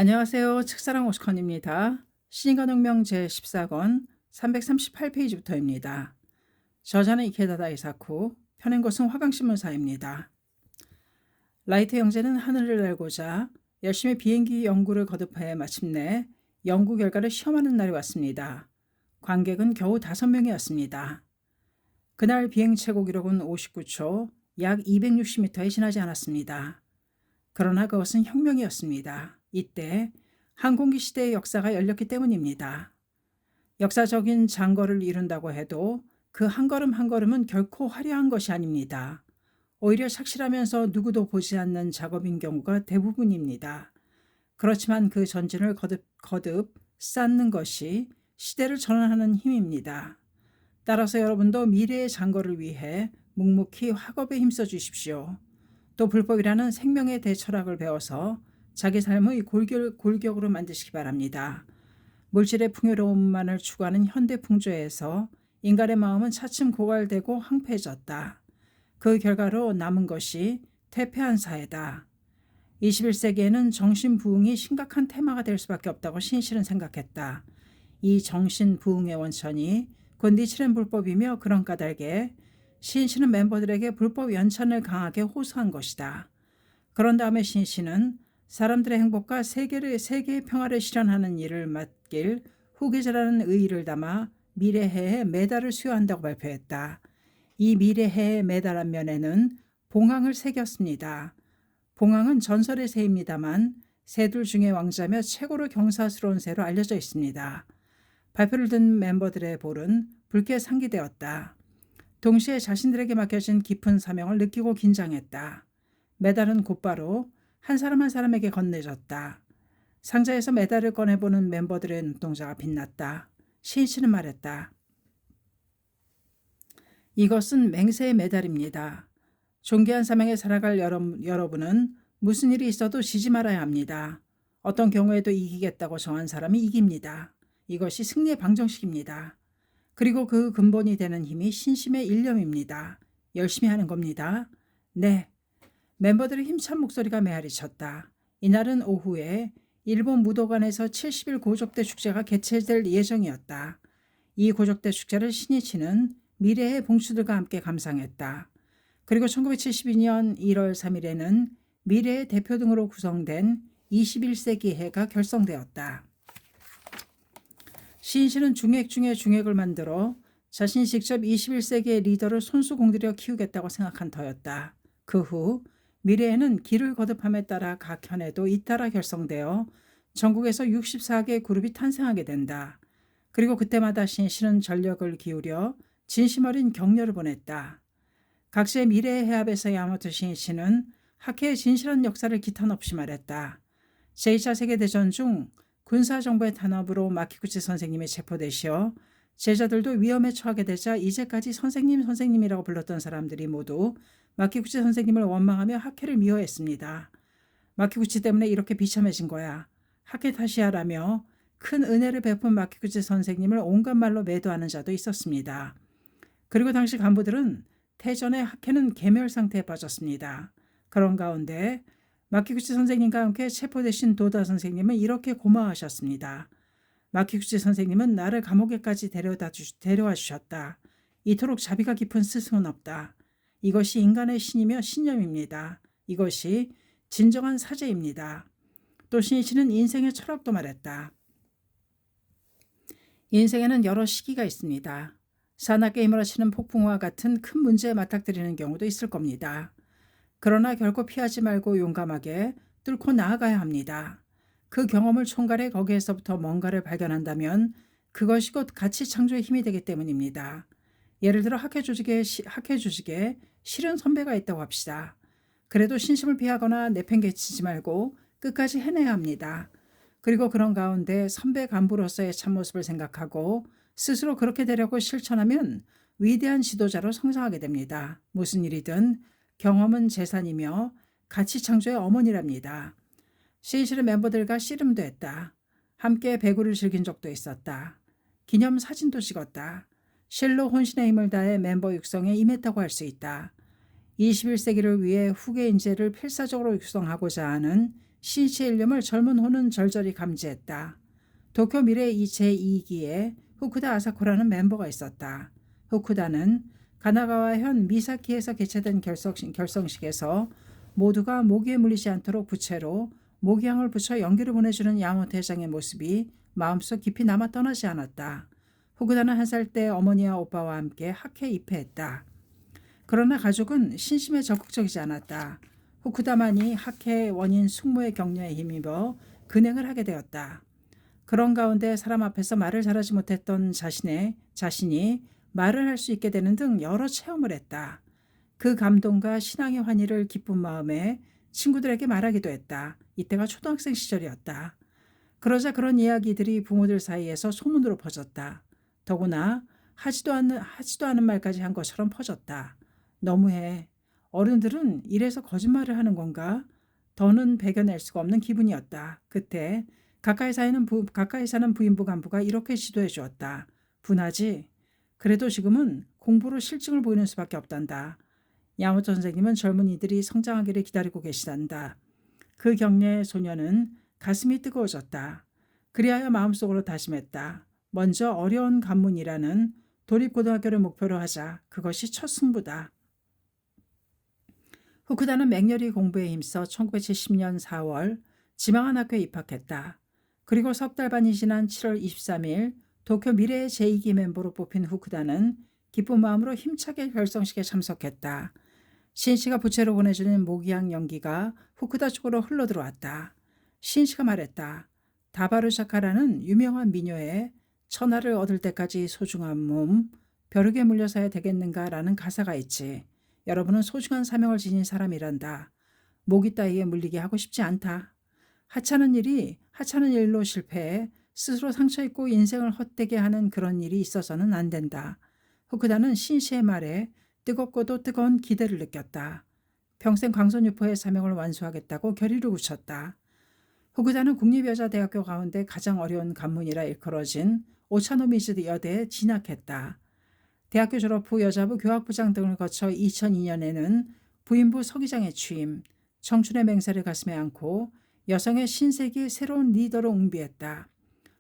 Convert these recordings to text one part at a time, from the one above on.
안녕하세요. 책사랑 오스컨입니다. 신인간혁명 제14권 338페이지부터입니다. 저자는 이케다다 이사쿠, 펴낸 것은 화강신문사입니다. 라이트 형제는 하늘을 날고자 열심히 비행기 연구를 거듭해 마침내 연구 결과를 시험하는 날이 왔습니다. 관객은 겨우 5명이었습니다. 그날 비행 최고 기록은 59초, 약 260m에 지나지 않았습니다. 그러나 그것은 혁명이었습니다. 이때 항공기 시대의 역사가 열렸기 때문입니다. 역사적인 장거를 이룬다고 해도 그 한 걸음 한 걸음은 결코 화려한 것이 아닙니다. 오히려 착실하면서 누구도 보지 않는 작업인 경우가 대부분입니다. 그렇지만 그 전진을 거듭 쌓는 것이 시대를 전환하는 힘입니다. 따라서 여러분도 미래의 장거를 위해 묵묵히 학업에 힘써 주십시오. 또 불법이라는 생명의 대철학을 배워서 자기 삶의 골격으로 만드시기 바랍니다. 물질의 풍요로움만을 추구하는 현대 풍조에서 인간의 마음은 차츰 고갈되고 황폐해졌다. 그 결과로 남은 것이 퇴폐한 사회다. 21세기에는 정신부흥이 심각한 테마가 될 수밖에 없다고 신실은 생각했다. 이 정신부흥의 원천이 곧 니칠의 불법이며 그런 까닭에 신실은 멤버들에게 불법 연찬을 강하게 호소한 것이다. 그런 다음에 신실은 사람들의 행복과 세계의 평화를 실현하는 일을 맡길 후계자라는 의의를 담아 미래해에 메달을 수여한다고 발표했다. 이 미래해에 메달 앞면에는 봉황을 새겼습니다. 봉황은 전설의 새입니다만 새들 중에 왕자며 최고로 경사스러운 새로 알려져 있습니다. 발표를 든 멤버들의 볼은 붉게 상기되었다. 동시에 자신들에게 맡겨진 깊은 사명을 느끼고 긴장했다. 메달은 곧바로 한 사람 한 사람에게 건네졌다. 상자에서 메달을 꺼내보는 멤버들의 눈동자가 빛났다. 신씨는 말했다. 이것은 맹세의 메달입니다. 존귀한 사명에 살아갈 여러분은 무슨 일이 있어도 지지 말아야 합니다. 어떤 경우에도 이기겠다고 정한 사람이 이깁니다. 이것이 승리의 방정식입니다. 그리고 그 근본이 되는 힘이 신심의 일념입니다. 열심히 하는 겁니다. 네. 멤버들의 힘찬 목소리가 메아리쳤다. 이날은 오후에 일본 무도관에서 70일 고족대 축제가 개최될 예정이었다. 이 고족대 축제를 신이치는 미래의 봉추들과 함께 감상했다. 그리고 1972년 1월 3일에는 미래의 대표 등으로 구성된 21세기 해가 결성되었다. 신실은 중액 중에 중액을 만들어 자신이 직접 21세기의 리더를 손수 공들여 키우겠다고 생각한 터였다. 그 후 미래에는 길을 거듭함에 따라 각 현에도 잇따라 결성되어 전국에서 64개 그룹이 탄생하게 된다. 그리고 그때마다 신실은 전력을 기울여 진심 어린 격려를 보냈다. 각지의 미래의 해압에서 야마토 신실은 학회의 진실한 역사를 기탄 없이 말했다. 제2차 세계대전 중 군사정부의 탄압으로 마키구치 선생님이 체포되시어 제자들도 위험에 처하게 되자 이제까지 선생님이라고 불렀던 사람들이 모두 마키구치 선생님을 원망하며 학회를 미워했습니다. 마키구치 때문에 이렇게 비참해진 거야. 학회 탓이야라며 큰 은혜를 베푼 마키구치 선생님을 온갖 말로 매도하는 자도 있었습니다. 그리고 당시 간부들은 태전의 학회는 괴멸 상태에 빠졌습니다. 그런 가운데 마키구치 선생님과 함께 체포되신 도다 선생님은 이렇게 고마워하셨습니다. 마키구치 선생님은 나를 감옥에까지 데려와 주셨다. 이토록 자비가 깊은 스승은 없다. 이것이 인간의 신이며 신념입니다. 이것이 진정한 사제입니다. 또 신이치는 인생의 철학도 말했다. 인생에는 여러 시기가 있습니다. 산악계 힘을 치는 폭풍과 같은 큰 문제에 맞닥뜨리는 경우도 있을 겁니다. 그러나 결코 피하지 말고 용감하게 뚫고 나아가야 합니다. 그 경험을 총괄해 거기에서부터 뭔가를 발견한다면 그것이 곧 가치 창조의 힘이 되기 때문입니다. 예를 들어 학회 조직에 실은 선배가 있다고 합시다. 그래도 신심을 피하거나 내팽개치지 말고 끝까지 해내야 합니다. 그리고 그런 가운데 선배 간부로서의 참모습을 생각하고 스스로 그렇게 되려고 실천하면 위대한 지도자로 성장하게 됩니다. 무슨 일이든 경험은 재산이며 가치 창조의 어머니랍니다. 신실은 멤버들과 씨름도 했다. 함께 배구를 즐긴 적도 있었다. 기념 사진도 찍었다. 실로 혼신의 힘을 다해 멤버 육성에 임했다고 할 수 있다. 21세기를 위해 후계 인재를 필사적으로 육성하고자 하는 신씨의 일념을 젊은 호는 절절히 감지했다. 도쿄 미래 제2기에 후쿠다 아사코라는 멤버가 있었다. 후쿠다는 가나가와현 미사키에서 개최된 결성식에서 모두가 모기에 물리지 않도록 부채로 모기향을 붙여 연기를 보내주는 야마토 회장의 모습이 마음속 깊이 남아 떠나지 않았다. 후쿠다는 한 살 때 어머니와 오빠와 함께 학회에 입회했다. 그러나 가족은 신심에 적극적이지 않았다. 후쿠다만이 학회의 원인 숙모의 격려에 힘입어 근행을 하게 되었다. 그런 가운데 사람 앞에서 말을 잘하지 못했던 자신이 말을 할 수 있게 되는 등 여러 체험을 했다. 그 감동과 신앙의 환희를 기쁜 마음에 친구들에게 말하기도 했다. 이때가 초등학생 시절이었다. 그러자 그런 이야기들이 부모들 사이에서 소문으로 퍼졌다. 더구나 하지도 않은 말까지 한 것처럼 퍼졌다. 너무해. 어른들은 이래서 거짓말을 하는 건가? 더는 배겨낼 수가 없는 기분이었다. 그때 가까이 사는 부인부 간부가 이렇게 지도해 주었다. 분하지? 그래도 지금은 공부로 실증을 보이는 수밖에 없단다. 야마토 선생님은 젊은이들이 성장하기를 기다리고 계시단다. 그 격려에 소녀는 가슴이 뜨거워졌다. 그리하여 마음속으로 다짐했다. 먼저 어려운 관문이라는 도립고등학교를 목표로 하자. 그것이 첫 승부다. 후쿠다는 맹렬히 공부에 힘써 1970년 4월 지망한 학교에 입학했다. 그리고 석 달 반이 지난 7월 23일 도쿄 미래의 제2기 멤버로 뽑힌 후쿠다는 기쁜 마음으로 힘차게 결성식에 참석했다. 신씨가 부채로 보내주는 모기향 연기가 후쿠다 쪽으로 흘러들어왔다. 신씨가 말했다. 다바르샤카라는 유명한 미녀의 천하를 얻을 때까지 소중한 몸, 벼룩에 물려서야 되겠는가라는 가사가 있지. 여러분은 소중한 사명을 지닌 사람이란다. 모기 따위에 물리게 하고 싶지 않다. 하찮은 일로 실패해 스스로 상처 입고 인생을 헛되게 하는 그런 일이 있어서는 안 된다. 후쿠다는 신씨의 말에 뜨겁고도 뜨거운 기대를 느꼈다. 평생 광선유포의 사명을 완수하겠다고 결의를 굳혔다. 후쿠다는 국립여자대학교 가운데 가장 어려운 관문이라 일컬어진 오차노미즈 여대에 진학했다. 대학교 졸업 후 여자부 교학부장 등을 거쳐 2002년에는 부인부 서기장에 취임, 청춘의 맹세를 가슴에 안고 여성의 신세기의 새로운 리더로 웅비했다.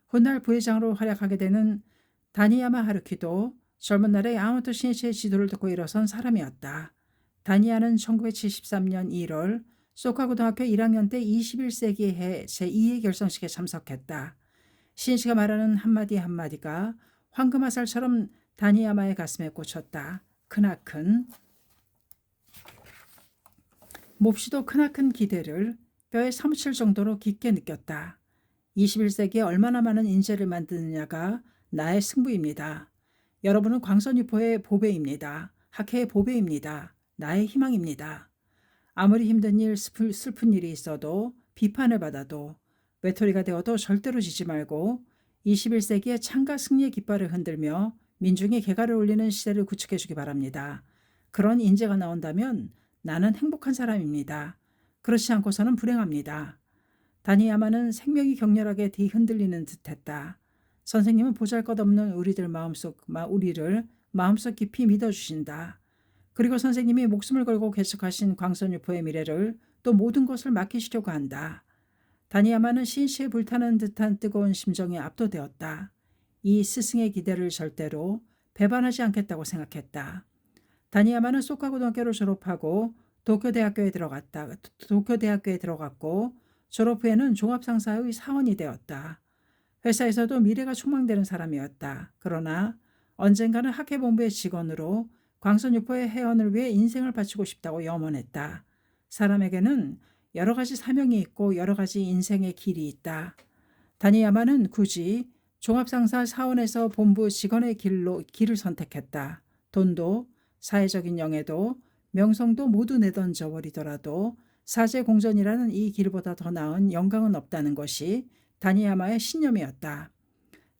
훗날 부회장으로 활약하게 되는 다니야마 하루키도 젊은 날에 야마토 신씨의 지도를 듣고 일어선 사람이었다. 다니야는 1973년 1월 소카고등학교 1학년 때 21세기 해 제2의 결성식에 참석했다. 신씨가 말하는 한마디 한마디가 황금화살처럼 다니야마의 가슴에 꽂혔다. 몹시도 크나큰 기대를 뼈에 사무칠 정도로 깊게 느꼈다. 21세기에 얼마나 많은 인재를 만드느냐가 나의 승부입니다. 여러분은 광선유포의 보배입니다. 학회의 보배입니다. 나의 희망입니다. 아무리 힘든 일, 슬픈 일이 있어도 비판을 받아도 외톨이가 되어도 절대로 지지 말고 21세기의 창과 승리의 깃발을 흔들며 민중의 개가를 올리는 시대를 구축해 주기 바랍니다. 그런 인재가 나온다면 나는 행복한 사람입니다. 그렇지 않고서는 불행합니다. 다니야마는 생명이 격렬하게 뒤흔들리는 듯했다. 선생님은 보잘것없는 우리를 마음속 깊이 믿어주신다. 그리고 선생님이 목숨을 걸고 개척하신 광선유포의 미래를 또 모든 것을 맡기시려고 한다. 다니야마는 신씨에 불타는 듯한 뜨거운 심정에 압도되었다. 이 스승의 기대를 절대로 배반하지 않겠다고 생각했다. 다니야마는 소카고등학교를 졸업하고 도쿄대학교에 들어갔고 졸업 후에는 종합상사의 사원이 되었다. 회사에서도 미래가 촉망되는 사람이었다. 그러나 언젠가는 학회본부의 직원으로 광선유포의 해원을 위해 인생을 바치고 싶다고 염원했다. 사람에게는 여러 가지 사명이 있고 여러 가지 인생의 길이 있다. 다니야마는 굳이 종합상사 사원에서 본부 직원의 길을 선택했다. 돈도 사회적인 영예도 명성도 모두 내던져 버리더라도 사제공전이라는 이 길보다 더 나은 영광은 없다는 것이 다니야마의 신념이었다.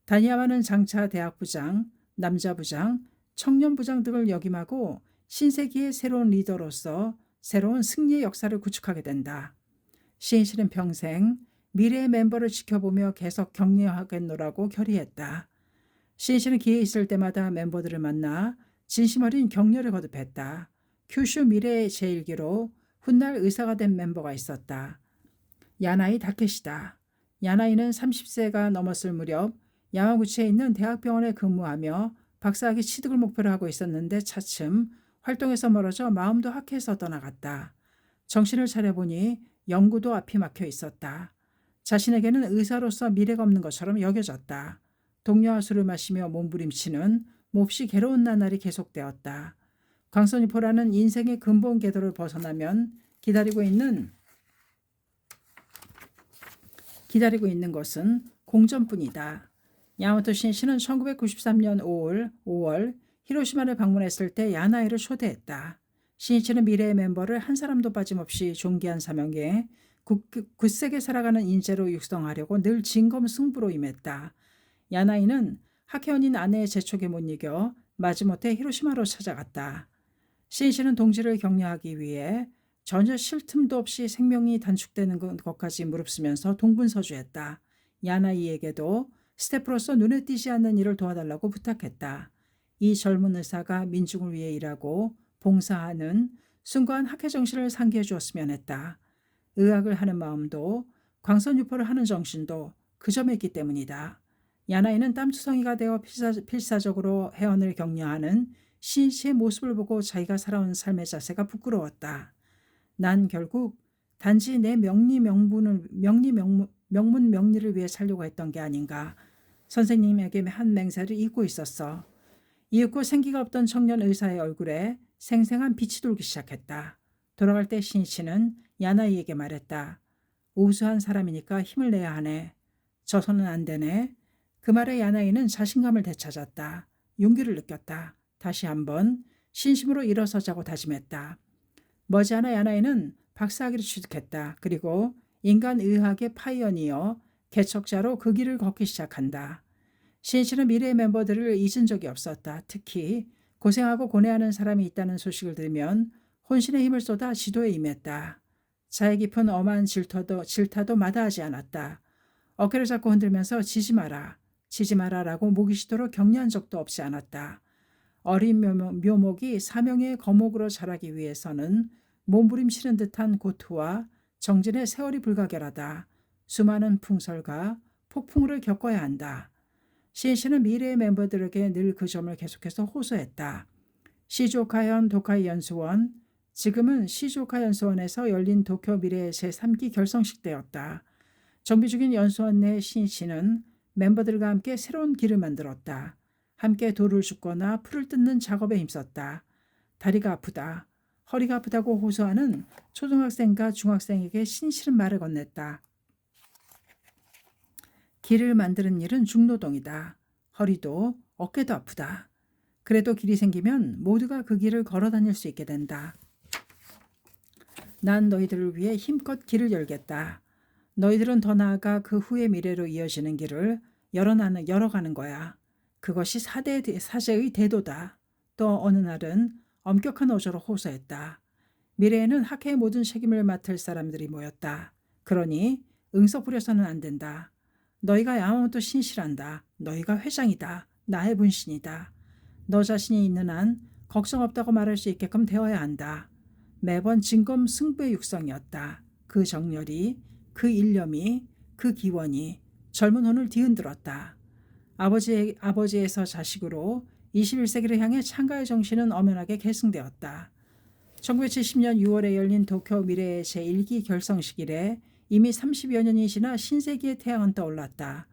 다니야마는 장차 대학부장, 남자부장, 청년부장 등을 역임하고 신세기의 새로운 리더로서 새로운 승리의 역사를 구축하게 된다. 신씨는 평생 미래의 멤버를 지켜보며 계속 격려하겠노라고 결의했다. 신씨는 기회 있을 때마다 멤버들을 만나 진심 어린 격려를 거듭했다. 큐슈 미래의 제1기로 훗날 의사가 된 멤버가 있었다. 야나이 다케시다. 야나이는 30세가 넘었을 무렵 야마구치에 있는 대학병원에 근무하며 박사학위 취득을 목표로 하고 있었는데 차츰 활동에서 멀어져 마음도 학회에서 떠나갔다. 정신을 차려보니 연구도 앞이 막혀 있었다. 자신에게는 의사로서 미래가 없는 것처럼 여겨졌다. 동료와 술을 마시며 몸부림치는 몹시 괴로운 나날이 계속되었다. 광선유포라는 인생의 근본 궤도를 벗어나면 기다리고 있는 것은 공전뿐이다. 야마토 신시는 1993년 5월 히로시마를 방문했을 때 야나이를 초대했다. 신이치는 미래의 멤버를 한 사람도 빠짐없이 존귀한 사명에 굳세게 살아가는 인재로 육성하려고 늘 진검승부로 임했다. 야나이는 학회원인 아내의 재촉에 못 이겨 마지못해 히로시마로 찾아갔다. 신이치는 동지를 격려하기 위해 전혀 쉴 틈도 없이 생명이 단축되는 것까지 무릅쓰면서 동분서주했다. 야나이에게도 스태프로서 눈에 띄지 않는 일을 도와달라고 부탁했다. 이 젊은 의사가 민중을 위해 일하고 봉사하는 숭고한 학회 정신을 상기해 주었으면 했다. 의학을 하는 마음도 광선유포를 하는 정신도 그 점에 있기 때문이다. 야나이는 땀투성이가 되어 필사적으로 회원을 격려하는 신씨의 모습을 보고 자기가 살아온 삶의 자세가 부끄러웠다. 난 결국 단지 내 명리를 위해 살려고 했던 게 아닌가. 선생님에게 한 맹세를 잊고 있었어. 이윽고 생기가 없던 청년 의사의 얼굴에 생생한 빛이 돌기 시작했다. 돌아갈 때 신이치는 야나이에게 말했다. 우수한 사람이니까 힘을 내야 하네. 져서는 안 되네. 그 말에 야나이는 자신감을 되찾았다. 용기를 느꼈다. 다시 한번 신심으로 일어서자고 다짐했다. 머지않아 야나이는 박사학위를 취득했다. 그리고 인간의학의 파이어니어, 개척자로 그 길을 걷기 시작한다. 신이치는 미래의 멤버들을 잊은 적이 없었다. 특히 고생하고 고뇌하는 사람이 있다는 소식을 들으면 혼신의 힘을 쏟아 지도에 임했다. 자애 깊은 엄한 질타도 마다하지 않았다. 어깨를 잡고 흔들면서 지지 마라 라고 모기시도로 격려한 적도 없지 않았다. 어린 묘목이 사명의 거목으로 자라기 위해서는 몸부림치는 듯한 고투와 정진의 세월이 불가결하다. 수많은 풍설과 폭풍우를 겪어야 한다. 신이치는 미래의 멤버들에게 늘 그 점을 계속해서 호소했다. 시즈오카현 도카이 연수원, 지금은 시즈오카 연수원에서 열린 도쿄 미래의 제3기 결성식 때였다. 정비 중인 연수원 내 신이치는 멤버들과 함께 새로운 길을 만들었다. 함께 돌을 줍거나 풀을 뜯는 작업에 힘썼다. 다리가 아프다, 허리가 아프다고 호소하는 초등학생과 중학생에게 신실한 말을 건넸다. 길을 만드는 일은 중노동이다. 허리도 어깨도 아프다. 그래도 길이 생기면 모두가 그 길을 걸어 다닐 수 있게 된다. 난 너희들을 위해 힘껏 길을 열겠다. 너희들은 더 나아가 그 후의 미래로 이어지는 길을 열어가는 거야. 그것이 사제의 대도다. 또 어느 날은 엄격한 어조로 호소했다. 미래에는 학회의 모든 책임을 맡을 사람들이 모였다. 그러니 응석 부려서는 안 된다. 너희가 야마모토 신실한다. 너희가 회장이다. 나의 분신이다. 너 자신이 있는 한 걱정 없다고 말할 수 있게끔 되어야 한다. 매번 진검승부의 육성이었다. 그 정열이, 그 일념이, 그 기원이 젊은 혼을 뒤흔들었다. 아버지에서 자식으로 21세기를 향해 창가의 정신은 엄연하게 계승되었다. 1970년 6월에 열린 도쿄 미래의 제1기 결성식 이래 이미 30여 년이 지나 신세기의 태양은 떠올랐다.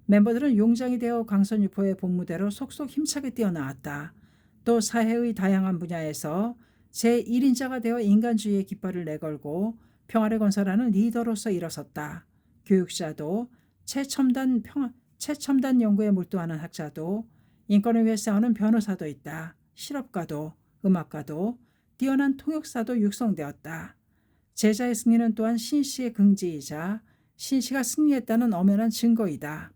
멤버들은 용장이 되어 광선유포의 본무대로 속속 힘차게 뛰어나왔다. 또 사회의 다양한 분야에서 제1인자가 되어 인간주의의 깃발을 내걸고 평화를 건설하는 리더로서 일어섰다. 교육자도 최첨단 연구에 몰두하는 학자도 인권을 위해 싸우는 변호사도 있다. 실업가도 음악가도 뛰어난 통역사도 육성되었다. 제자의 승리는 또한 신씨의 긍지이자 신씨가 승리했다는 엄연한 증거이다.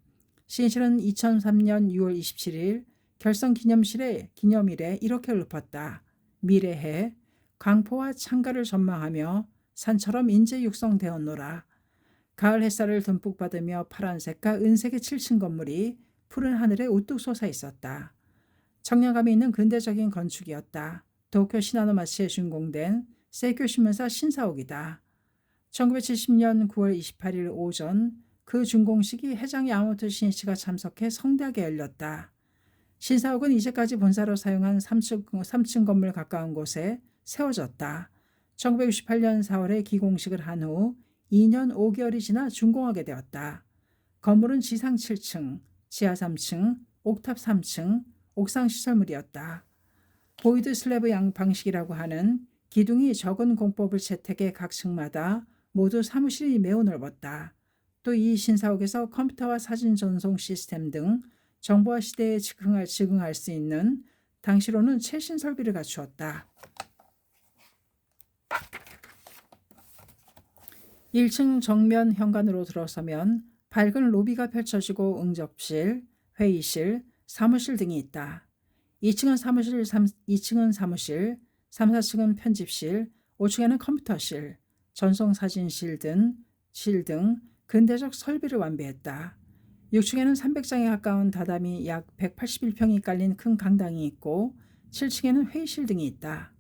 신씨는 2003년 6월 27일 결성 기념일에 이렇게 읊었다. 미래해 광포와 창가를 전망하며 산처럼 인재 육성되었노라. 가을 햇살을 듬뿍 받으며 파란색과 은색의 7층 건물이 푸른 하늘에 우뚝 솟아 있었다. 청량감이 있는 근대적인 건축이었다. 도쿄 시나노마치에 준공된 세이쿄 신문사 신사옥이다. 1970년 9월 28일 오전 그 준공식이 회장 야마모토 신이치가 참석해 성대하게 열렸다. 신사옥은 이제까지 본사로 사용한 3층 건물 가까운 곳에 세워졌다. 1968년 4월에 기공식을 한 후 2년 5개월이 지나 준공하게 되었다. 건물은 지상 7층, 지하 3층, 옥탑 3층, 옥상 시설물이었다. 보이드 슬래브 양 방식이라고 하는 기둥이 적은 공법을 채택해 각 층마다 모두 사무실이 매우 넓었다. 또 이 신사옥에서 컴퓨터와 사진 전송 시스템 등 정보화 시대에 적응할 수 있는 당시로는 최신 설비를 갖추었다. 1층 정면 현관으로 들어서면 밝은 로비가 펼쳐지고 응접실, 회의실, 사무실 등이 있다. 2층은 사무실, 3, 4층은 편집실, 5층에는 컴퓨터실, 전송사진실 등 근대적 설비를 완비했다. 6층에는 300장에 가까운 다다미 약 181평이 깔린 큰 강당이 있고 7층에는 회의실 등이 있다.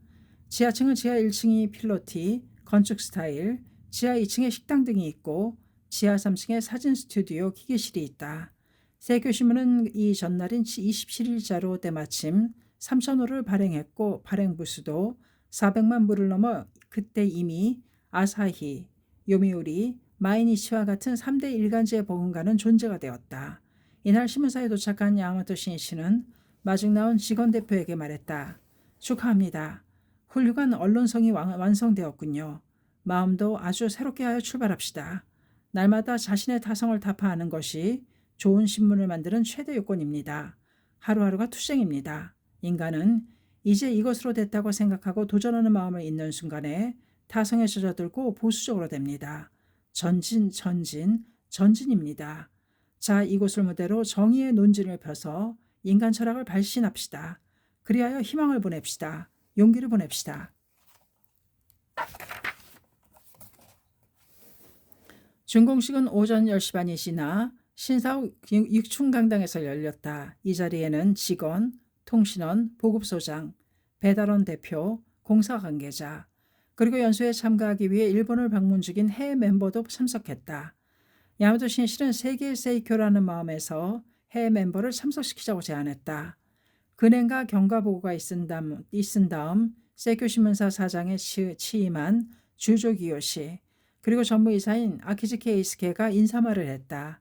지하층은 지하 1층이 필로티, 건축 스타일, 지하 2층에 식당 등이 있고 지하 3층에 사진 스튜디오, 기계실이 있다. 세교신문은 이 전날인 27일자로 때마침 3,000호를 발행했고 발행 부수도 400만 부를 넘어 그때 이미 아사히, 요미우리, 마이니치와 같은 3대 일간지에 버금가는 존재가 되었다. 이날 신문사에 도착한 야마모토 신이치는 마중 나온 직원 대표에게 말했다. 축하합니다. 훌륭한 언론성이 완성되었군요. 마음도 아주 새롭게 하여 출발합시다. 날마다 자신의 타성을 타파하는 것이 좋은 신문을 만드는 최대 요건입니다. 하루하루가 투쟁입니다. 인간은 이제 이것으로 됐다고 생각하고 도전하는 마음을 잇는 순간에 타성에 젖어들고 보수적으로 됩니다. 전진입니다. 자, 이곳을 무대로 정의의 논진을 펴서 인간 철학을 발신합시다. 그리하여 희망을 보냅시다. 용기를 보냅시다. 준공식은 오전 10시 반이 지나 신사옥 6층 강당에서 열렸다. 이 자리에는 직원, 통신원, 보급소장, 배달원 대표, 공사 관계자, 그리고 연수에 참가하기 위해 일본을 방문 중인 해외 멤버도 참석했다. 야마모토 신이치는 세계 세이쿄라는 마음에서 해외 멤버를 참석시키자고 제안했다. 근행과 경과보고가 있은 다음 세이쿄 신문사 사장에 취임한 주조 기요시 그리고 전무이사인 아키즈키 에이스케가 인사말을 했다.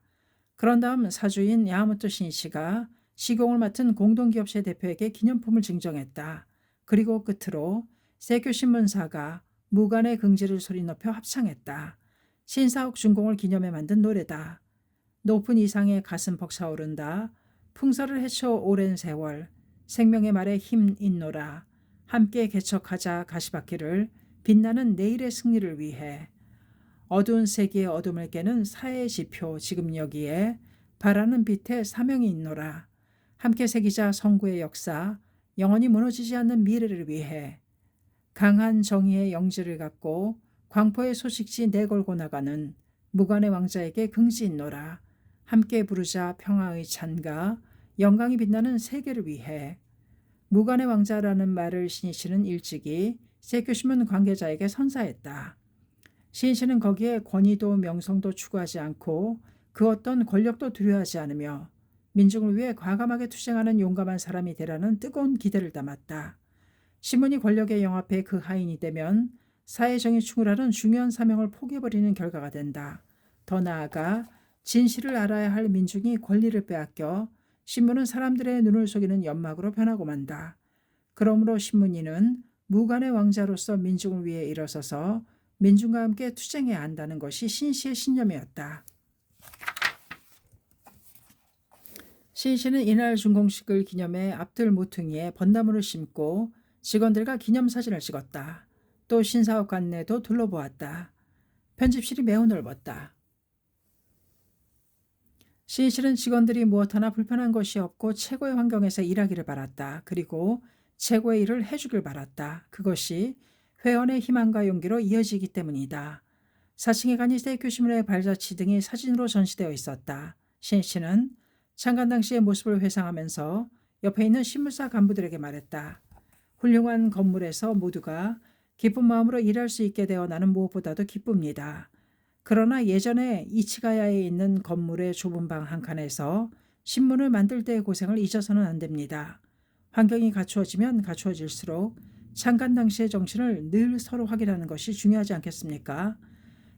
그런 다음 사주인 야마모토 신이치가 시공을 맡은 공동기업체 대표에게 기념품을 증정했다. 그리고 끝으로 세이쿄 신문사가 무관의 긍지를 소리 높여 합창했다. 신사옥 준공을 기념해 만든 노래다. 높은 이상의 가슴 벅차오른다. 풍설을 헤쳐 오랜 세월 생명의 말에 힘 있노라. 함께 개척하자 가시밭길을 빛나는 내일의 승리를 위해. 어두운 세기의 어둠을 깨는 사회의 지표 지금 여기에 바라는 빛에 사명이 있노라. 함께 새기자 선구의 역사 영원히 무너지지 않는 미래를 위해. 강한 정의의 영지를 갖고 광포의 소식지 내걸고 나가는 무관의 왕자에게 긍지 있노라. 함께 부르자 평화의 찬가 영광이 빛나는 세계를 위해. 무관의 왕자라는 말을 신이치는 일찍이 세이쿄신문 관계자에게 선사했다. 신이치는 거기에 권위도 명성도 추구하지 않고 그 어떤 권력도 두려워하지 않으며 민중을 위해 과감하게 투쟁하는 용감한 사람이 되라는 뜨거운 기대를 담았다. 신문이 권력에 영합해 그 하인이 되면 사회정의 충을하는 중요한 사명을 포기해버리는 결과가 된다. 더 나아가 진실을 알아야 할 민중이 권리를 빼앗겨 신문은 사람들의 눈을 속이는 연막으로 변하고 만다. 그러므로 신문인은 무관의 왕자로서 민중을 위해 일어서서 민중과 함께 투쟁해야 한다는 것이 신이치의 신념이었다. 신이치는 이날 준공식을 기념해 앞들 모퉁이에 벚나무를 심고 직원들과 기념사진을 찍었다. 또 신사옥 관내도 둘러보았다. 편집실이 매우 넓었다. 신이치는 직원들이 무엇 하나 불편한 것이 없고 최고의 환경에서 일하기를 바랐다. 그리고 최고의 일을 해주길 바랐다. 그것이 회원의 희망과 용기로 이어지기 때문이다. 4층에 가니 세이쿄신문의 발자취 등이 사진으로 전시되어 있었다. 신이치는 창간 당시의 모습을 회상하면서 옆에 있는 신문사 간부들에게 말했다. 훌륭한 건물에서 모두가 기쁜 마음으로 일할 수 있게 되어 나는 무엇보다도 기쁩니다. 그러나 예전에 이치가야에 있는 건물의 좁은 방 한 칸에서 신문을 만들 때의 고생을 잊어서는 안 됩니다. 환경이 갖추어지면 갖추어질수록 창간 당시의 정신을 늘 서로 확인하는 것이 중요하지 않겠습니까?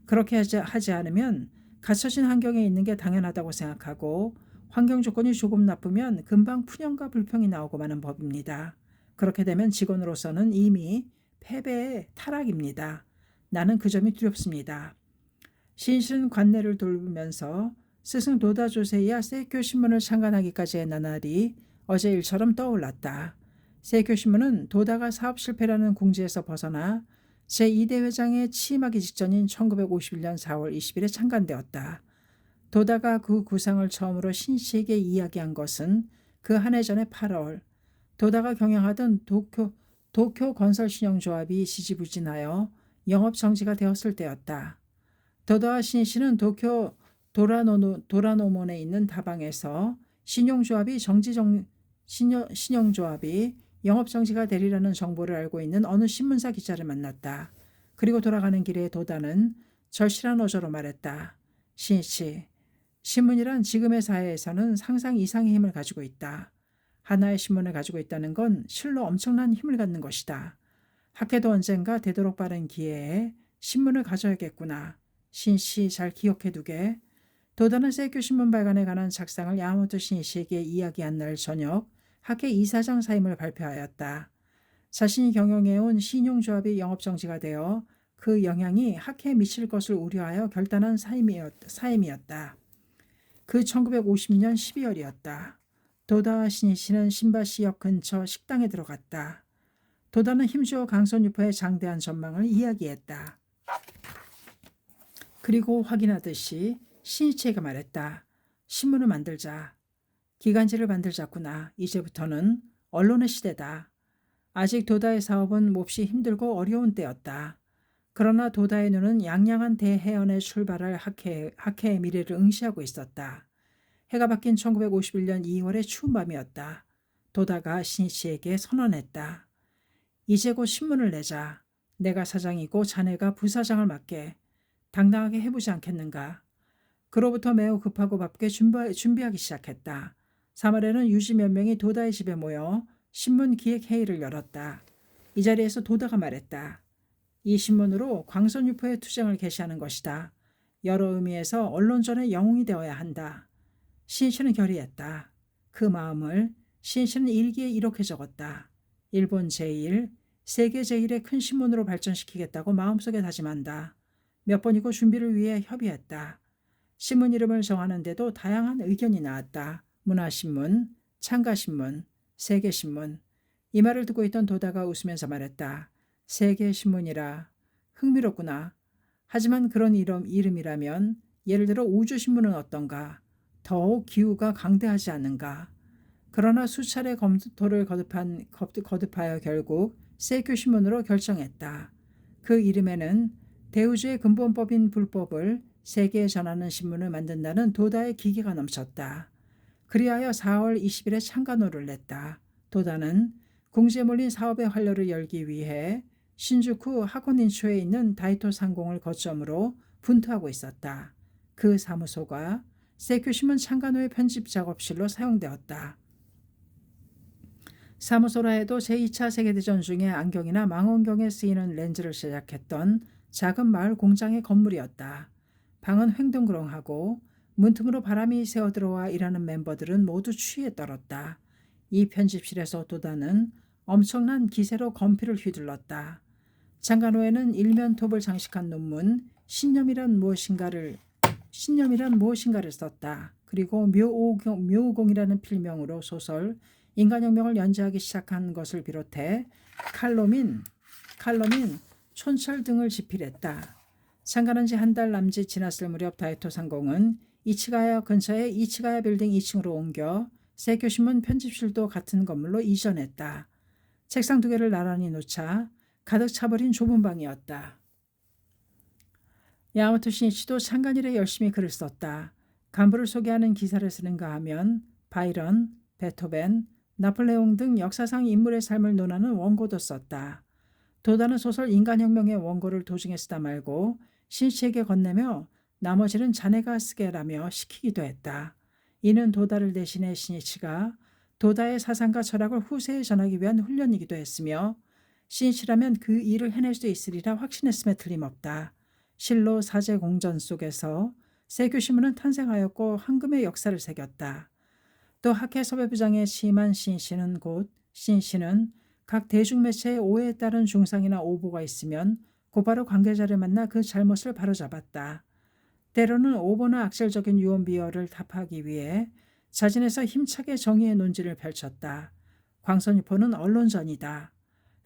그렇게 하지 않으면 갖춰진 환경에 있는 게 당연하다고 생각하고 환경 조건이 조금 나쁘면 금방 푸념과 불평이 나오고 마는 법입니다. 그렇게 되면 직원으로서는 이미 패배의 타락입니다. 나는 그 점이 두렵습니다. 신실은 관내를 돌면서 스승 도다 조세이와 세이쿄 신문을 창간하기까지의 나날이 어제 일처럼 떠올랐다. 세이쿄 신문은 도다가 사업 실패라는 궁지에서 벗어나 제2대 회장에 취임하기 직전인 1951년 4월 20일에 창간되었다. 도다가 그 구상을 처음으로 신씨에게 이야기한 것은 그 한 해 전의 8월, 도다가 경영하던 도쿄 건설신용조합이 지지부진하여 영업 정지가 되었을 때였다. 도다와 신씨는 도쿄 도라노몬에 있는 다방에서 신용조합이 영업 정지가 되리라는 정보를 알고 있는 어느 신문사 기자를 만났다. 그리고 돌아가는 길에 도다는 절실한 어조로 말했다. 신씨, 신문이란 지금의 사회에서는 상상 이상의 힘을 가지고 있다. 하나의 신문을 가지고 있다는 건 실로 엄청난 힘을 갖는 것이다. 학회도 언젠가 되도록 빠른 기회에 신문을 가져야겠구나. 신씨 잘 기억해두게. 도다는 세이쿄 신문 발간에 관한 작상을 야마모토 신씨에게 이야기한 날 저녁 학회 이사장 사임을 발표하였다. 자신이 경영해온 신용조합이 영업정지가 되어 그 영향이 학회에 미칠 것을 우려하여 결단한 사임이었다. 그 1952년 12월이었다. 도다와 신이씨는 신바시역 근처 식당에 들어갔다. 도다는 힘주어 강선유포의 장대한 전망을 이야기했다. 그리고 확인하듯이 신이치에게 말했다. 신문을 만들자. 기간지를 만들자꾸나. 이제부터는 언론의 시대다. 아직 도다의 사업은 몹시 힘들고 어려운 때였다. 그러나 도다의 눈은 양양한 대해연에 출발할 학회의 미래를 응시하고 있었다. 해가 바뀐 1951년 2월의 추운 밤이었다. 도다가 신이치에게 선언했다. 이제 곧 신문을 내자. 내가 사장이고 자네가 부사장을 맡게. 당당하게 해보지 않겠는가. 그로부터 매우 급하고 바쁘게 준비하기 시작했다. 3월에는 유지 몇 명이 도다의 집에 모여 신문 기획 회의를 열었다. 이 자리에서 도다가 말했다. 이 신문으로 광선유포의 투쟁을 개시하는 것이다. 여러 의미에서 언론전의 영웅이 되어야 한다. 신씨는 결의했다. 그 마음을 신씨는 일기에 이렇게 적었다. 일본 제1, 세계 제1의 큰 신문으로 발전시키겠다고 마음속에 다짐한다. 몇 번이고 준비를 위해 협의했다. 신문 이름을 정하는데도 다양한 의견이 나왔다. 문화신문, 창가신문, 세계신문. 이 말을 듣고 있던 도다가 웃으면서 말했다. 세계신문이라. 흥미롭구나. 하지만 그런 이름이라면 예를 들어 우주신문은 어떤가? 더욱 기후가 강대하지 않는가? 그러나 수차례 검토를 거듭하여 결국 세이쿄신문으로 결정했다. 그 이름에는 대우주의 근본법인 불법을 세계에 전하는 신문을 만든다는 도다의 기계가 넘쳤다. 그리하여 4월 20일에 창간호를 냈다. 도다는 궁지에 몰린 사업의 활로를 열기 위해 신주쿠 하코닌초에 있는 다이토 상공을 거점으로 분투하고 있었다. 그 사무소가 세이쿄신문 창간호의 편집 작업실로 사용되었다. 사무소라 해도 제2차 세계대전 중에 안경이나 망원경에 쓰이는 렌즈를 제작했던 작은 마을 공장의 건물이었다. 방은 횡동그렁하고 문틈으로 바람이 새어들어와 일하는 멤버들은 모두 추위에 떨었다. 이 편집실에서 도다는 엄청난 기세로 건피를 휘둘렀다. 창간호에는 일면톱을 장식한 논문 신념이란 무엇인가를 썼다. 그리고 묘우공이라는 필명으로 소설 인간혁명을 연재하기 시작한 것을 비롯해 칼럼인 촌철 등을 집필했다. 창간한 지 한 달 남짓 지났을 무렵 다이토 상공은 이치가야 근처의 이치가야 빌딩 2층으로 옮겨 세이쿄신문 편집실도 같은 건물로 이전했다. 책상 2개를 나란히 놓자 가득 차버린 좁은 방이었다. 야마토 신이치도 창간일에 열심히 글을 썼다. 간부를 소개하는 기사를 쓰는가 하면 바이런, 베토벤, 나폴레옹 등 역사상 인물의 삶을 논하는 원고도 썼다. 도다는 소설 인간혁명의 원고를 도중에 쓰다 말고 신씨에게 건네며 나머지는 자네가 쓰게라며 시키기도 했다. 이는 도다를 대신해 신씨가 도다의 사상과 철학을 후세에 전하기 위한 훈련이기도 했으며 신씨라면 그 일을 해낼 수 있으리라 확신했음에 틀림없다. 실로 사제공전 속에서 세교신문은 탄생하였고 황금의 역사를 새겼다. 또 학회섭외부장에 취임한 신씨는 각 대중매체의 오해에 따른 중상이나 오보가 있으면 곧바로 관계자를 만나 그 잘못을 바로잡았다. 때로는 오보나 악질적인 유언비어를 답하기 위해 자진해서 힘차게 정의의 논지를 펼쳤다. 광선유포는 언론전이다.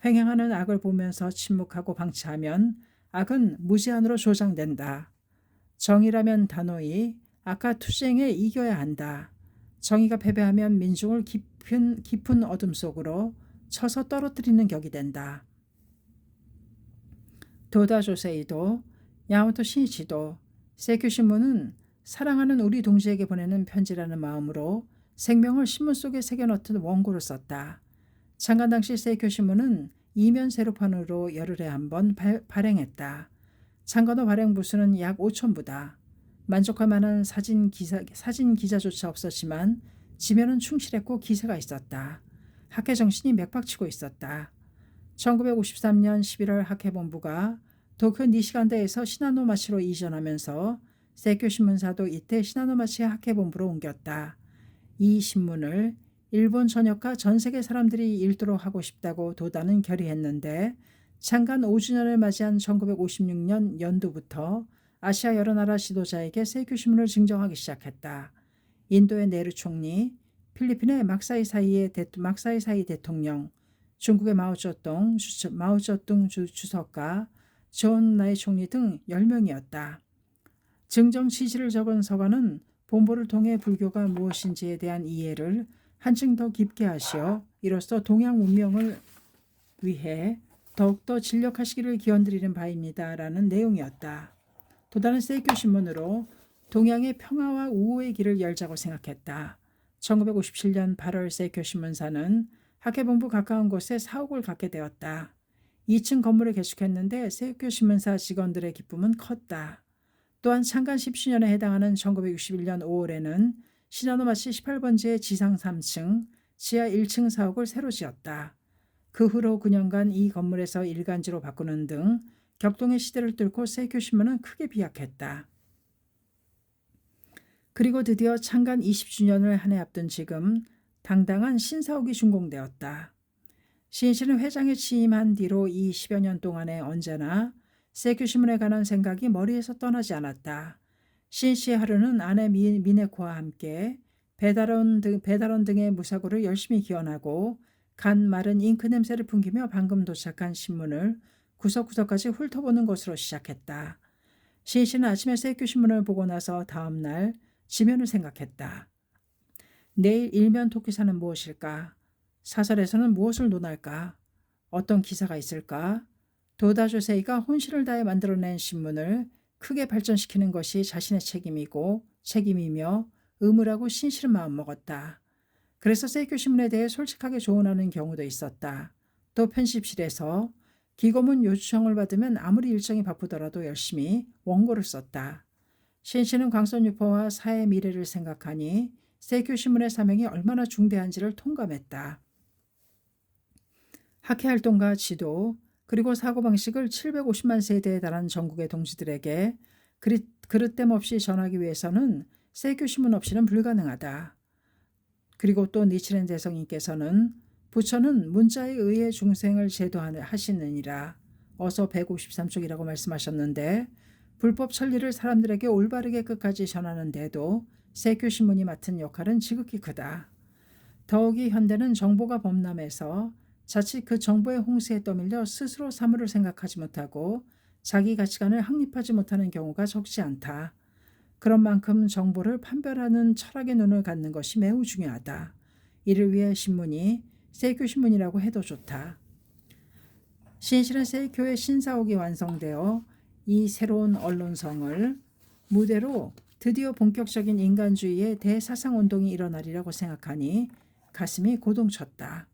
횡행하는 악을 보면서 침묵하고 방치하면 악은 무제한으로 조장된다. 정의라면 단호히 악과 투쟁에 이겨야 한다. 정의가 패배하면 민중을 깊은 어둠 속으로 쳐서 떨어뜨리는 격이 된다. 도다 조세이도 야마토 신이치도 세큐신문은 사랑하는 우리 동지에게 보내는 편지라는 마음으로 생명을 신문 속에 새겨넣던 원고를 썼다. 창간 당시 세큐신문은 이면 세로판으로 열흘에 한 번 발행했다. 창간호 발행 부수는 약 5,000부다. 만족할 만한 사진 기자조차 없었지만 지면은 충실했고 기세가 있었다. 학회 정신이 맥박치고 있었다. 1953년 11월 학회본부가 도쿄 니시간다에서 시나노마치로 이전하면서 세큐신문사도 이때 시나노마치 학회본부로 옮겼다. 이 신문을 일본 전역과 전 세계 사람들이 읽도록 하고 싶다고 도다는 결의했는데 창간 5주년을 맞이한 1956년 연도부터 아시아 여러 나라 지도자에게 세큐신문을 증정하기 시작했다. 인도의 네루 총리, 필리핀의 막사이사이 대통령, 중국의 마오쩌둥 주석과 존 나이 총리 등 10명이었다. 증정 취지를 적은 서간은 본보를 통해 불교가 무엇인지에 대한 이해를 한층 더 깊게 하시어 이로써 동양 문명을 위해 더욱더 진력하시기를 기원드리는 바입니다. 라는 내용이었다. 도다는 세이쿄신문으로 동양의 평화와 우호의 길을 열자고 생각했다. 1957년 8월 세이쿄신문사는 학회본부 가까운 곳에 사옥을 갖게 되었다. 2층 건물을 개축했는데 세이쿄신문사 직원들의 기쁨은 컸다. 또한 창간 10주년에 해당하는 1961년 5월에는 시나노마치 18번지의 지상 3층, 지하 1층 사옥을 새로 지었다. 그 후로 9년간 이 건물에서 일간지로 바꾸는 등 격동의 시대를 뚫고 세이쿄신문은 크게 비약했다. 그리고 드디어 창간 20주년을 한 해 앞둔 지금 당당한 신사옥이 준공되었다. 신씨는 회장에 취임한 뒤로 이 10여 년 동안에 언제나 세이쿄신문에 관한 생각이 머리에서 떠나지 않았다. 신씨의 하루는 아내 미네코와 함께 배달원 등의 무사고를 열심히 기원하고 간 마른 잉크 냄새를 풍기며 방금 도착한 신문을 구석구석까지 훑어보는 것으로 시작했다. 신씨는 아침에 세이쿄신문을 보고 나서 다음 날 지면을 생각했다. 내일 일면 토끼사는 무엇일까? 사설에서는 무엇을 논할까? 어떤 기사가 있을까? 도다 조세이가 혼신을 다해 만들어낸 신문을 크게 발전시키는 것이 자신의 책임이며 의무라고 신실한 마음 먹었다. 그래서 세이쿄신문에 대해 솔직하게 조언하는 경우도 있었다. 또 편집실에서 기고문 요청을 받으면 아무리 일정이 바쁘더라도 열심히 원고를 썼다. 신씨는 광선유포와 사회 미래를 생각하니 세이쿄신문의 사명이 얼마나 중대한지를 통감했다. 학회활동과 지도 그리고 사고방식을 750만 세대에 달한 전국의 동지들에게 그릇됨 없이 전하기 위해서는 세이쿄신문 없이는 불가능하다. 그리고 또 니치렌 대성인께서는 부처는 문자에 의해 중생을 제도하시느니라 어서 153쪽이라고 말씀하셨는데 불법 천리를 사람들에게 올바르게 끝까지 전하는 데도 세이쿄신문이 맡은 역할은 지극히 크다. 더욱이 현대는 정보가 범람해서 자칫 그 정보의 홍수에 떠밀려 스스로 사물을 생각하지 못하고 자기 가치관을 확립하지 못하는 경우가 적지 않다. 그런 만큼 정보를 판별하는 철학의 눈을 갖는 것이 매우 중요하다. 이를 위해 신문이 세이쿄신문이라고 해도 좋다. 신실은 세이쿄의 신사옥이 완성되어 이 새로운 언론성을 무대로 드디어 본격적인 인간주의의 대사상운동이 일어나리라고 생각하니 가슴이 고동쳤다.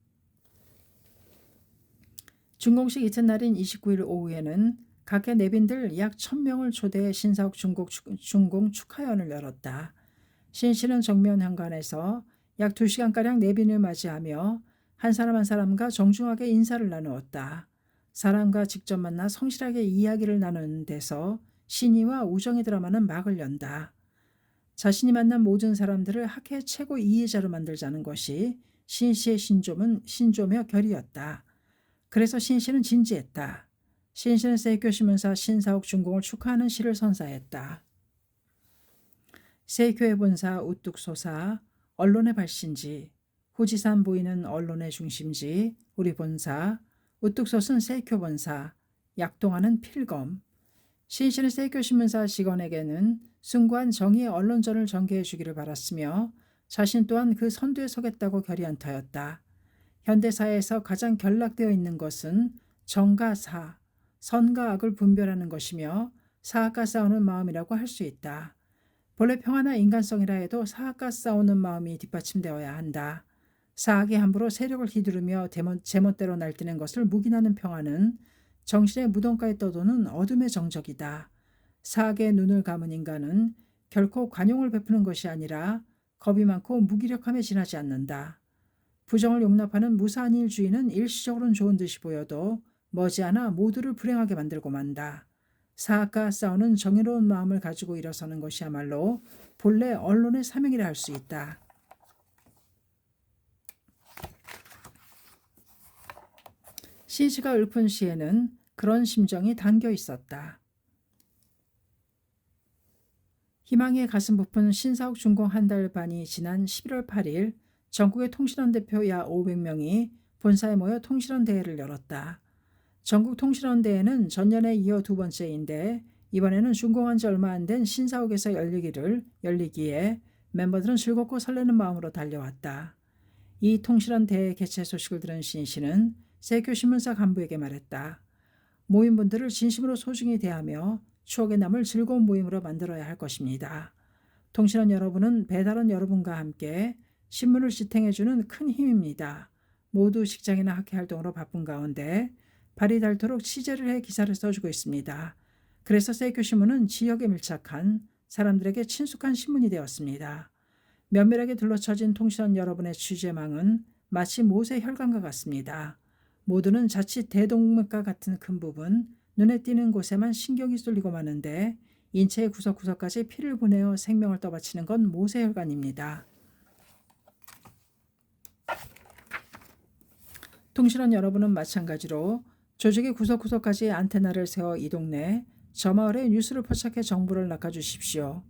준공식 이튿날인 29일 오후에는 각계 내빈들 약 1000명을 초대해 신사옥 준공 축하연을 열었다. 신 씨는 정면 현관에서 약 2시간가량 내빈을 맞이하며 한 사람 한 사람과 정중하게 인사를 나누었다. 사람과 직접 만나 성실하게 이야기를 나누는 데서 신의와 우정의 드라마는 막을 연다. 자신이 만난 모든 사람들을 학회 최고 이해자로 만들자는 것이 신 씨의 신조며 결의였다. 그래서 신 씨는 진지했다. 신 씨는 세이쿄 신문사 신사옥 준공을 축하하는 시를 선사했다. 세이쿄의 본사 우뚝소사, 언론의 발신지, 후지산 보이는 언론의 중심지, 우리 본사, 우뚝소는 세이쿄 본사, 약동하는 필검. 신 씨는 세이쿄 신문사 직원에게는 숭고한 정의의 언론전을 전개해 주기를 바랐으며 자신 또한 그 선두에 서겠다고 결의한 터였다. 현대사회에서 가장 결락되어 있는 것은 정과 사, 선과 악을 분별하는 것이며 사악과 싸우는 마음이라고 할 수 있다. 본래 평화나 인간성이라 해도 사악과 싸우는 마음이 뒷받침되어야 한다. 사악이 함부로 세력을 휘두르며 제멋대로 날뛰는 것을 묵인하는 평화는 정신의 무덤가에 떠도는 어둠의 정적이다. 사악의 눈을 감은 인간은 결코 관용을 베푸는 것이 아니라 겁이 많고 무기력함에 지나지 않는다. 부정을 용납하는 무사한 일주의는 일시적으로는 좋은 듯이 보여도 머지않아 모두를 불행하게 만들고 만다. 사악과 싸우는 정의로운 마음을 가지고 일어서는 것이야말로 본래 언론의 사명이라 할 수 있다. 시즈가 읊은 시에는 그런 심정이 담겨 있었다. 희망의 가슴 부푼 신사옥 준공 한 달 반이 지난 11월 8일 전국의 통신원 대표 약 500명이 본사에 모여 통신원 대회를 열었다. 전국 통신원 대회는 전년에 이어 두 번째인데 이번에는 준공한 지 얼마 안 된 신사옥에서 열리기에 멤버들은 즐겁고 설레는 마음으로 달려왔다. 이 통신원 대회 개최 소식을 들은 신 씨는 세이쿄 신문사 간부에게 말했다. 모임분들을 진심으로 소중히 대하며 추억에 남을 즐거운 모임으로 만들어야 할 것입니다. 통신원 여러분은 배달원 여러분과 함께 신문을 지탱해주는 큰 힘입니다. 모두 직장이나 학회 활동으로 바쁜 가운데 발이 닳도록 취재를 해 기사를 써주고 있습니다. 그래서 세이쿄 신문은 지역에 밀착한 사람들에게 친숙한 신문이 되었습니다. 면밀하게 둘러쳐진 통신원 여러분의 취재망은 마치 모세 혈관과 같습니다. 모두는 자칫 대동맥과 같은 큰 부분, 눈에 띄는 곳에만 신경이 쏠리고 마는데 인체의 구석구석까지 피를 보내어 생명을 떠받치는 건 모세 혈관입니다. 통신원 여러분은 마찬가지로 조직의 구석구석까지 안테나를 세워 이 동네, 저 마을에 뉴스를 포착해 정보를 낚아주십시오.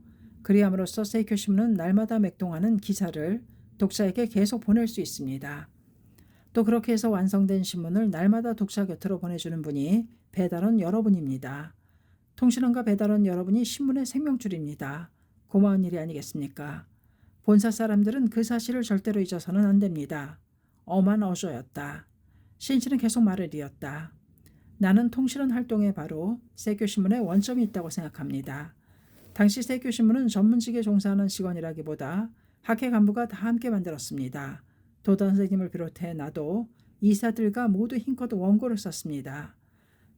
그리함으로써 세이쿄 신문은 날마다 맥동하는 기사를 독자에게 계속 보낼 수 있습니다. 또 그렇게 해서 완성된 신문을 날마다 독자 곁으로 보내주는 분이 배달원 여러분입니다. 통신원과 배달원 여러분이 신문의 생명줄입니다. 고마운 일이 아니겠습니까? 본사 사람들은 그 사실을 절대로 잊어서는 안 됩니다. 엄한 어조였다. 신 씨는 계속 말을 이었다. 나는 통신원 활동에 바로 세이쿄 신문에 원점이 있다고 생각합니다. 당시 세이쿄 신문은 전문직에 종사하는 직원이라기보다 학회 간부가 다 함께 만들었습니다. 도다 선생님을 비롯해 나도 이사들과 모두 힘껏 원고를 썼습니다.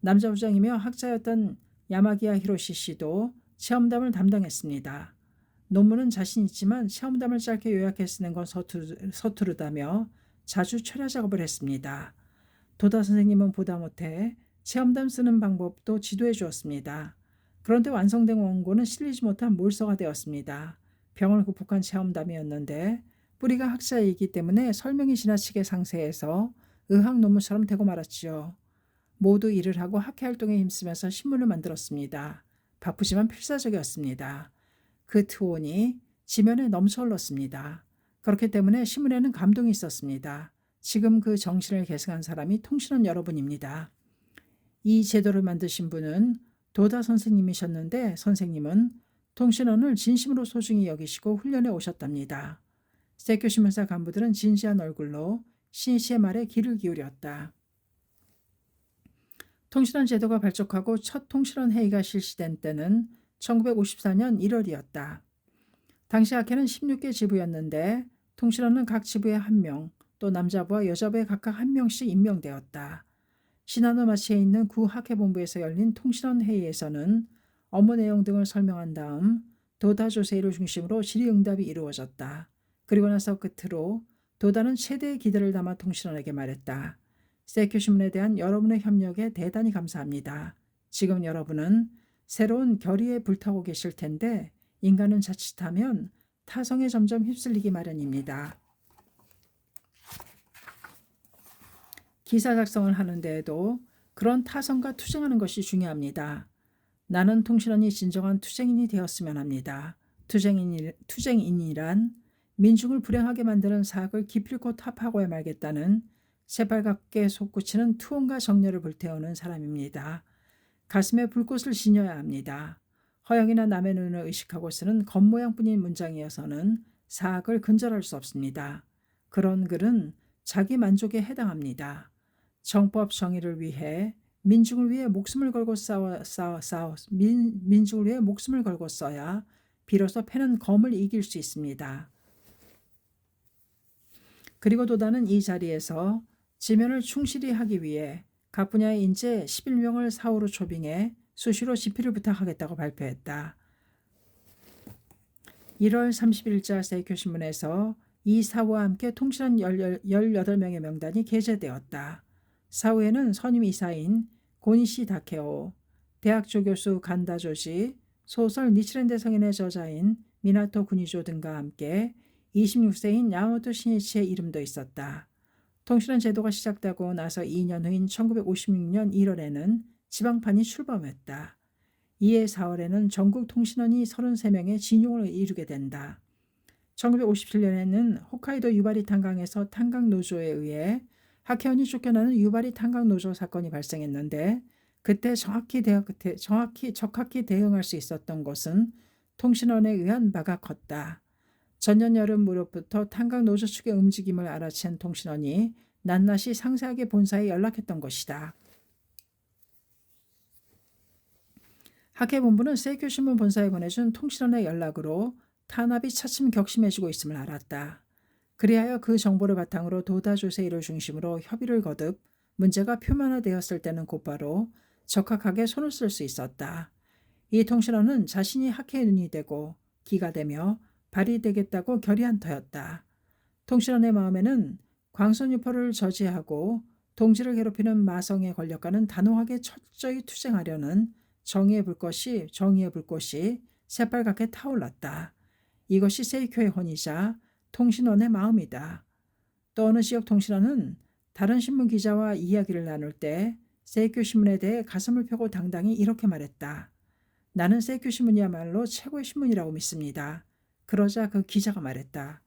남자 부장이며 학자였던 야마기야 히로시 씨도 체험담을 담당했습니다. 논문은 자신 있지만 체험담을 짧게 요약해 쓰는 건 서투르다며 자주 철야 작업을 했습니다. 도다 선생님은 보다 못해 체험담 쓰는 방법도 지도해 주었습니다. 그런데 완성된 원고는 실리지 못한 몰서가 되었습니다. 병을 극복한 체험담이었는데 뿌리가 학자이기 때문에 설명이 지나치게 상세해서 의학 논문처럼 되고 말았지요. 모두 일을 하고 학회 활동에 힘쓰면서 신문을 만들었습니다. 바쁘지만 필사적이었습니다. 그 트온이 지면에 넘쳐 흘렀습니다. 그렇기 때문에 신문에는 감동이 있었습니다. 지금 그 정신을 계승한 사람이 통신원 여러분입니다. 이 제도를 만드신 분은 도다 선생님이셨는데 선생님은 통신원을 진심으로 소중히 여기시고 훈련해 오셨답니다. 세이쿄 신문사 간부들은 진지한 얼굴로 신 씨의 말에 귀를 기울였다. 통신원 제도가 발족하고 첫 통신원 회의가 실시된 때는 1954년 1월이었다. 당시 학회는 16개 지부였는데 통신원은 각 지부에 1명, 또 남자부와 여자부에 각각 1명씩 임명되었다. 시나노마치에 있는 구 학회본부에서 열린 통신원 회의에서는 업무 내용 등을 설명한 다음 도다 조세이를 중심으로 질의응답이 이루어졌다. 그리고 나서 끝으로 도다는 최대의 기대를 담아 통신원에게 말했다. 세이큐 신문에 대한 여러분의 협력에 대단히 감사합니다. 지금 여러분은 새로운 결의에 불타고 계실 텐데 인간은 자칫하면 타성에 점점 휩쓸리기 마련입니다. 기사 작성을 하는 데에도 그런 타성과 투쟁하는 것이 중요합니다. 나는 통신원이 진정한 투쟁인이 되었으면 합니다. 투쟁인이란 민중을 불행하게 만드는 사악을 기필코 타파하고야 말겠다는 새빨갛게 솟구치는 투혼과 정열을 불태우는 사람입니다. 가슴에 불꽃을 지녀야 합니다. 허영이나 남의 눈을 의식하고 쓰는 겉모양뿐인 문장이어서는 사악을 근절할 수 없습니다. 그런 글은 자기 만족에 해당합니다. 정법 정의를 위해 민중을 위해 목숨을 걸고 민중을 위해 목숨을 걸고 써야 비로소 패는 검을 이길 수 있습니다. 그리고 도다는 이 자리에서 지면을 충실히 하기 위해 각 분야의 인재 11명을 사후로 초빙해 수시로 집필을 부탁하겠다고 발표했다. 1월 30일자 세이큐신문에서 이 사후와 함께 통신원 18명의 명단이 게재되었다. 사후에는 선임 이사인 고니시 다케오, 대학 조교수 간다 조지, 소설 니치렌 대성인의 저자인 미나토 구니조 등과 함께 26세인 야마모토 신이치의 이름도 있었다. 통신원 제도가 시작되고 나서 2년 후인 1956년 1월에는 지방판이 출범했다. 이해 4월에는 전국 통신원이 33명의 진용을 이루게 된다. 1957년에는 홋카이도 유바리 탄강에서 탄강 노조에 의해 학회원이 쫓겨나는 유바리 탄강 노조 사건이 발생했는데 그때 적합히 대응할 수 있었던 것은 통신원에 의한 바가 컸다. 전년 여름 무렵부터 탄강 노조 측의 움직임을 알아챈 통신원이 낱낱이 상세하게 본사에 연락했던 것이다. 학회본부는 세이큐 신문 본사에 보내준 통신원의 연락으로 탄압이 차츰 격심해지고 있음을 알았다. 그리하여 그 정보를 바탕으로 도다 조세이를 중심으로 협의를 거듭 문제가 표면화되었을 때는 곧바로 적합하게 손을 쓸 수 있었다. 이 통신원은 자신이 학회의 눈이 되고 기가 되며 발이 되겠다고 결의한 터였다. 통신원의 마음에는 광선유포를 저지하고 동지를 괴롭히는 마성의 권력과는 단호하게 철저히 투쟁하려는 정의의 불꽃이 새빨갛게 타올랐다. 이것이 세이큐의 혼이자 통신원의 마음이다. 또 어느 지역 통신원은 다른 신문 기자와 이야기를 나눌 때 세이큐 신문에 대해 가슴을 펴고 당당히 이렇게 말했다. 나는 세이큐 신문이야말로 최고의 신문이라고 믿습니다. 그러자 그 기자가 말했다.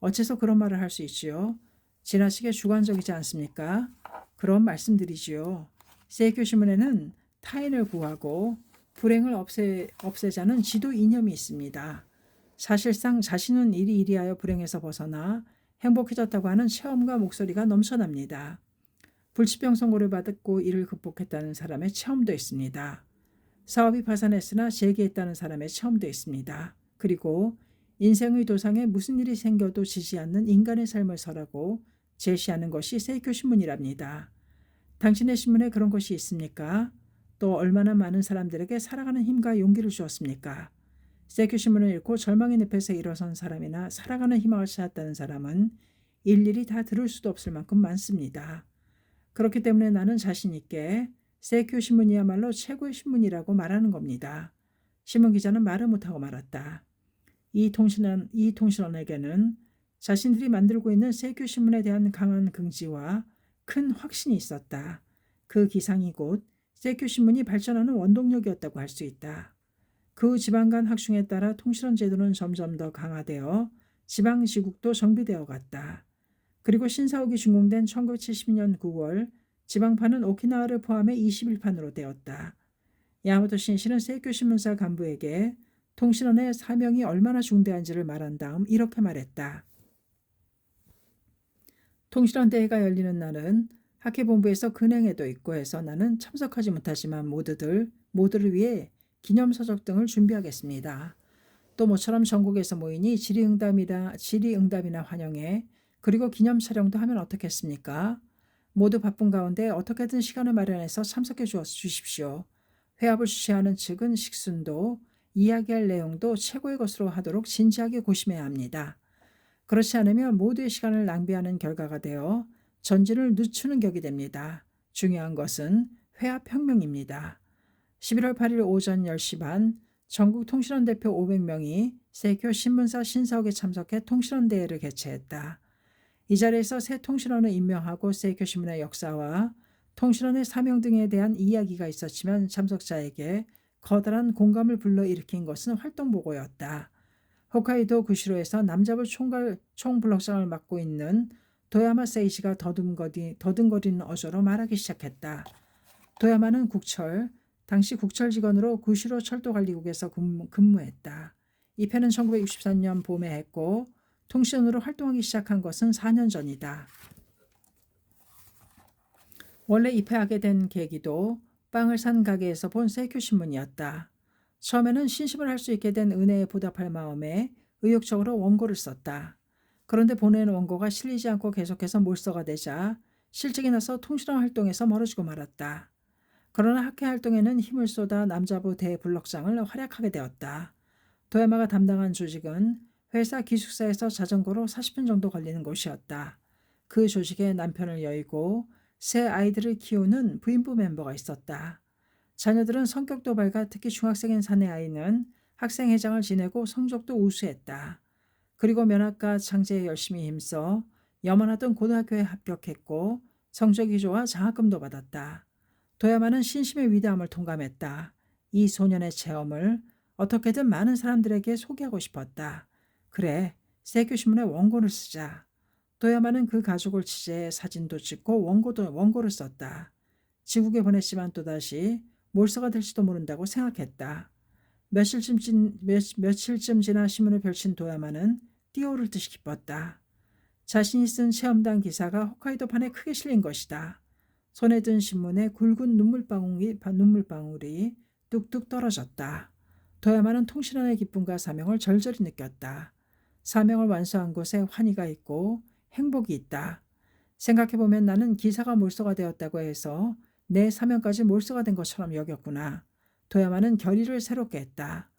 어째서 그런 말을 할 수 있지요? 지나치게 주관적이지 않습니까? 그런 말씀드리지요. 세이큐 신문에는 타인을 구하고 불행을 없애자는 지도 이념이 있습니다. 사실상 자신은 이리하여 불행에서 벗어나 행복해졌다고 하는 체험과 목소리가 넘쳐납니다. 불치병 선고를 받고 이를 극복했다는 사람의 체험도 있습니다. 사업이 파산했으나 재기했다는 사람의 체험도 있습니다. 그리고 인생의 도상에 무슨 일이 생겨도 지지 않는 인간의 삶을 설하고 제시하는 것이 세이큐 신문이랍니다. 당신의 신문에 그런 것이 있습니까? 또 얼마나 많은 사람들에게 살아가는 힘과 용기를 주었습니까? 세이큐 신문을 읽고 절망의 늪에서 일어선 사람이나 살아가는 희망을 찾았다는 사람은 일일이 다 들을 수도 없을 만큼 많습니다. 그렇기 때문에 나는 자신 있게 세이큐 신문이야말로 최고의 신문이라고 말하는 겁니다. 신문 기자는 말을 못하고 말았다. 이 통신원에게는 자신들이 만들고 있는 세이큐 신문에 대한 강한 긍지와 큰 확신이 있었다. 그 기상이 곧 세이큐 신문이 발전하는 원동력이었다고 할 수 있다. 그 지방 간 확충에 따라 통신원 제도는 점점 더 강화되어 지방지국도 정비되어 갔다. 그리고 신사옥이 준공된 1972년 9월 지방판은 오키나와를 포함해 21판으로 되었다. 야마토 신시는 세이큐 신문사 간부에게 통신원의 사명이 얼마나 중대한지를 말한 다음 이렇게 말했다. 통신원 대회가 열리는 날은 학회본부에서 근행회도 있고 해서 나는 참석하지 못하지만 모두를 위해 기념서적 등을 준비하겠습니다. 또 모처럼 전국에서 모이니 질의응답이나 환영회 그리고 기념 촬영도 하면 어떻겠습니까? 모두 바쁜 가운데 어떻게든 시간을 마련해서 참석해 주십시오. 회합을 주최하는 측은 식순도 이야기할 내용도 최고의 것으로 하도록 진지하게 고심해야 합니다. 그렇지 않으면 모두의 시간을 낭비하는 결과가 되어 전진을 늦추는 격이 됩니다. 중요한 것은 회합혁명입니다. 11월 8일 오전 10시 반 전국 통신원 대표 500명이 세교 신문사 신사옥에 참석해 통신원 대회를 개최했다. 이 자리에서 새 통신원을 임명하고 세교 신문의 역사와 통신원의 사명 등에 대한 이야기가 있었지만 참석자에게 커다란 공감을 불러일으킨 것은 활동보고였다. 홋카이도 구시로에서 남자부 총블록장을 맡고 있는 도야마 세이지가 더듬거리는 어조로 말하기 시작했다. 도야마는 당시 국철 직원으로 구시로 철도관리국에서 근무했다. 입회는 1964년 봄에 했고 통신원으로 활동하기 시작한 것은 4년 전이다. 원래 입회하게 된 계기도 빵을 산 가게에서 본 세큐 신문이었다. 처음에는 신심을 할 수 있게 된 은혜에 보답할 마음에 의욕적으로 원고를 썼다. 그런데 보낸 원고가 실리지 않고 계속해서 몰서가 되자 실직이 나서 통신원 활동에서 멀어지고 말았다. 그러나 학회 활동에는 힘을 쏟아 남자부 대블록장을 활약하게 되었다. 도야마가 담당한 조직은 회사 기숙사에서 자전거로 40분 정도 걸리는 곳이었다. 그 조직에 남편을 여의고 새 아이들을 키우는 부인부 멤버가 있었다. 자녀들은 성격도 밝아 특히 중학생인 사내 아이는 학생회장을 지내고 성적도 우수했다. 그리고 면학과 창제에 열심히 힘써 염원하던 고등학교에 합격했고 성적이 좋아 장학금도 받았다. 도야마는 신심의 위대함을 통감했다. 이 소년의 체험을 어떻게든 많은 사람들에게 소개하고 싶었다. 그래, 세큐신문에 원고를 쓰자. 도야마는 그 가족을 취재해 사진도 찍고 원고를 썼다. 지국에 보냈지만 또다시 몰서가 될지도 모른다고 생각했다. 며칠쯤 지나 신문을 펼친 도야마는 뛰어오를 듯이 기뻤다. 자신이 쓴 체험단 기사가 홋카이도판에 크게 실린 것이다. 손에 든 신문에 굵은 눈물방울이 뚝뚝 떨어졌다. 도야마는 통신원의 기쁨과 사명을 절절히 느꼈다. 사명을 완수한 곳에 환희가 있고 행복이 있다. 생각해보면 나는 기사가 몰수가 되었다고 해서 내 사명까지 몰수가 된 것처럼 여겼구나. 도야마는 결의를 새롭게 했다.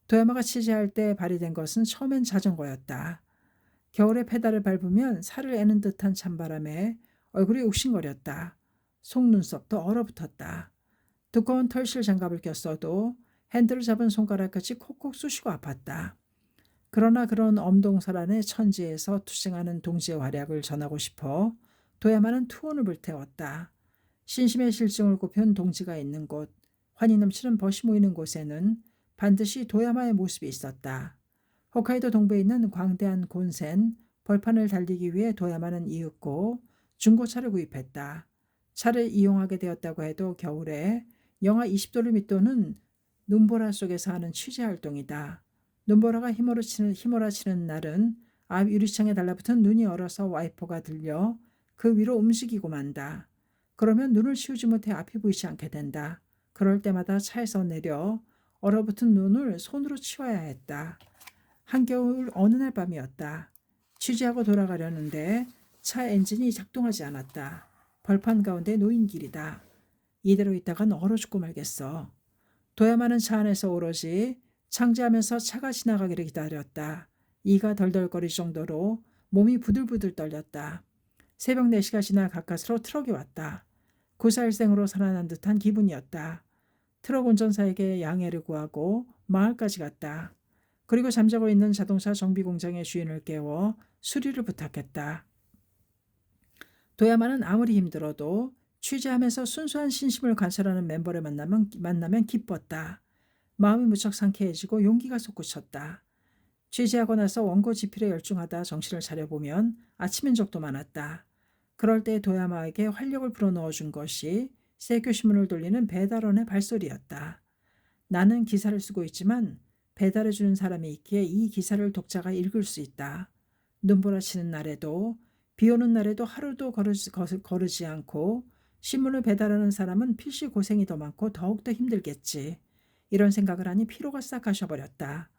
도야마가 취재할 때 발휘된 것은 처음엔 자전거였다. 겨울에 페달을 밟으면 살을 애는 듯한 찬바람에 얼굴이 욱신거렸다. 속눈썹도 얼어붙었다. 두꺼운 털실 장갑을 꼈어도 핸들을 잡은 손가락 끝이 콕콕 쑤시고 아팠다. 그러나 그런 엄동설안의 천지에서 투쟁하는 동지의 활약을 전하고 싶어 도야마는 투혼을 불태웠다. 신심의 실증을 굽힌 동지가 있는 곳, 환희 넘치는 벗이 모이는 곳에는 반드시 도야마의 모습이 있었다. 홋카이도 동부에 있는 광대한 곤센 벌판을 달리기 위해 도야마는 이윽고 중고차를 구입했다. 차를 이용하게 되었다고 해도 겨울에 영하 20도를 밑도는 눈보라 속에서 하는 취재 활동이다. 눈보라가 휘몰아치는 날은 앞 유리창에 달라붙은 눈이 얼어서 와이퍼가 들려 그 위로 움직이고 만다. 그러면 눈을 치우지 못해 앞이 보이지 않게 된다. 그럴 때마다 차에서 내려 얼어붙은 눈을 손으로 치워야 했다. 한겨울 어느 날 밤이었다. 취재하고 돌아가려는데 차 엔진이 작동하지 않았다. 벌판 가운데 놓인 길이다. 이대로 있다간 얼어 죽고 말겠어. 도야마는 차 안에서 오로지 창제하면서 차가 지나가기를 기다렸다. 이가 덜덜거릴 정도로 몸이 부들부들 떨렸다. 새벽 4시가 지나 가까스로 트럭이 왔다. 구사일생으로 살아난 듯한 기분이었다. 트럭 운전사에게 양해를 구하고 마을까지 갔다. 그리고 잠자고 있는 자동차 정비 공장의 주인을 깨워 수리를 부탁했다. 도야마는 아무리 힘들어도 취재하면서 순수한 신심을 관찰하는 멤버를 만나면 기뻤다. 마음이 무척 상쾌해지고 용기가 솟구쳤다. 취재하고 나서 원고 집필에 열중하다 정신을 차려보면 아침인 적도 많았다. 그럴 때 도야마에게 활력을 불어넣어 준 것이 세교신문을 돌리는 배달원의 발소리였다. 나는 기사를 쓰고 있지만 배달해주는 사람이 있기에 이 기사를 독자가 읽을 수 있다. 눈보라치는 날에도 비 오는 날에도 하루도 거르지 않고 신문을 배달하는 사람은 필시 고생이 더 많고 더욱더 힘들겠지. 이런 생각을 하니 피로가 싹 가셔버렸다.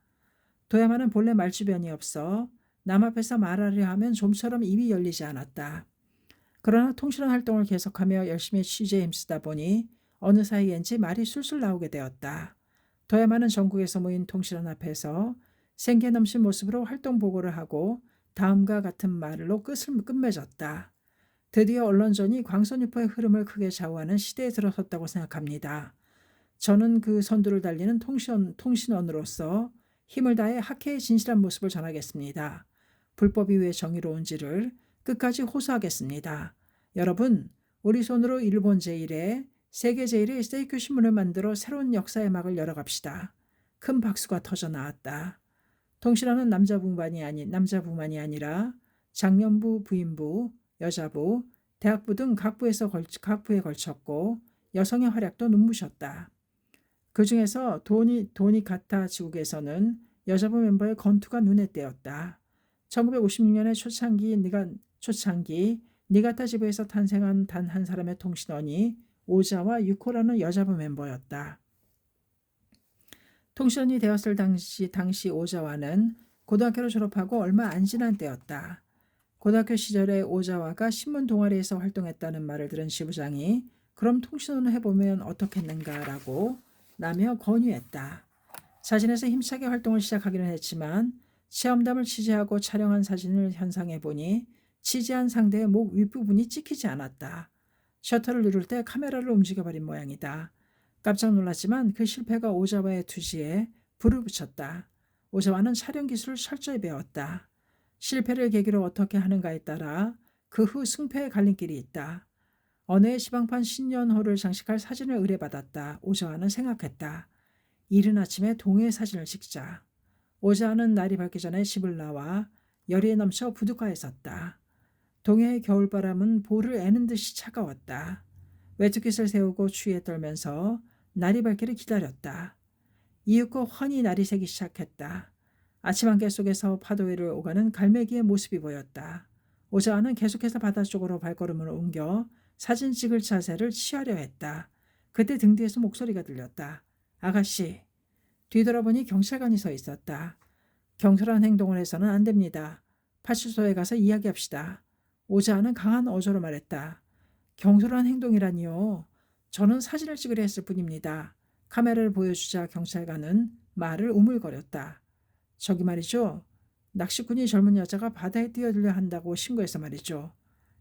도야마는 본래 말주변이 없어 남 앞에서 말하려 하면 좀처럼 입이 열리지 않았다. 그러나 통신원 활동을 계속하며 열심히 취재에 힘쓰다 보니 어느 사이엔지 말이 술술 나오게 되었다. 더해 많은 전국에서 모인 통신원 앞에서 생기 넘친 모습으로 활동 보고를 하고 다음과 같은 말로 끝맺었다. 드디어 언론전이 광선유포의 흐름을 크게 좌우하는 시대에 들어섰다고 생각합니다. 저는 그 선두를 달리는 통신원으로서 힘을 다해 학회의 진실한 모습을 전하겠습니다. 불법이 왜 정의로운지를 끝까지 호소하겠습니다. 여러분, 우리 손으로 일본 제1의 세계 제1의 세이큐 신문을 만들어 새로운 역사의 막을 열어갑시다. 큰 박수가 터져 나왔다. 통신원은 남자부만이 아니라 장년부, 부인부, 여자부, 대학부 등 각부에 걸쳤고 여성의 활약도 눈부셨다. 그 중에서 도니가타 지국에서는 여자부 멤버의 건투가 눈에 띄었다. 1956년의 초창기 니가타 지부에서 탄생한 단 한 사람의 통신원이 오자와 유코라는 여자부 멤버였다. 통신원이 되었을 당시 오자와는 고등학교를 졸업하고 얼마 안 지난 때였다. 고등학교 시절에 오자와가 신문 동아리에서 활동했다는 말을 들은 지부장이 그럼 통신원을 해보면 어떻겠는가라고 라며 권유했다. 자진해서 힘차게 활동을 시작하기는 했지만 체험담을 취재하고 촬영한 사진을 현상해 보니 취재한 상대의 목 윗부분이 찍히지 않았다. 셔터를 누를 때 카메라를 움직여버린 모양이다. 깜짝 놀랐지만 그 실패가 오자와의 투지에 불을 붙였다. 오자와는 촬영 기술을 철저히 배웠다. 실패를 계기로 어떻게 하는가에 따라 그 후 승패의 갈림길이 있다. 어느 해 지방판 신년호를 장식할 사진을 의뢰받았다. 오자와는 생각했다. 이른 아침에 동해 사진을 찍자. 오자와는 날이 밝기 전에 집을 나와 열이 넘쳐 부둣가에 섰다. 동해의 겨울바람은 볼을 애는 듯이 차가웠다. 외투깃을 세우고 추위에 떨면서 날이 밝기를 기다렸다. 이윽고 훤히 날이 새기 시작했다. 아침 안개 속에서 파도 위를 오가는 갈매기의 모습이 보였다. 오자와는 계속해서 바다 쪽으로 발걸음을 옮겨 사진 찍을 자세를 취하려 했다. 그때 등 뒤에서 목소리가 들렸다. 아가씨. 뒤돌아보니 경찰관이 서 있었다. 경솔한 행동을 해서는 안 됩니다. 파출소에 가서 이야기합시다. 오자와는 강한 어조로 말했다. 경솔한 행동이라니요. 저는 사진을 찍으려 했을 뿐입니다. 카메라를 보여주자 경찰관은 말을 우물거렸다. 저기 말이죠. 낚시꾼이 젊은 여자가 바다에 뛰어들려 한다고 신고해서 말이죠.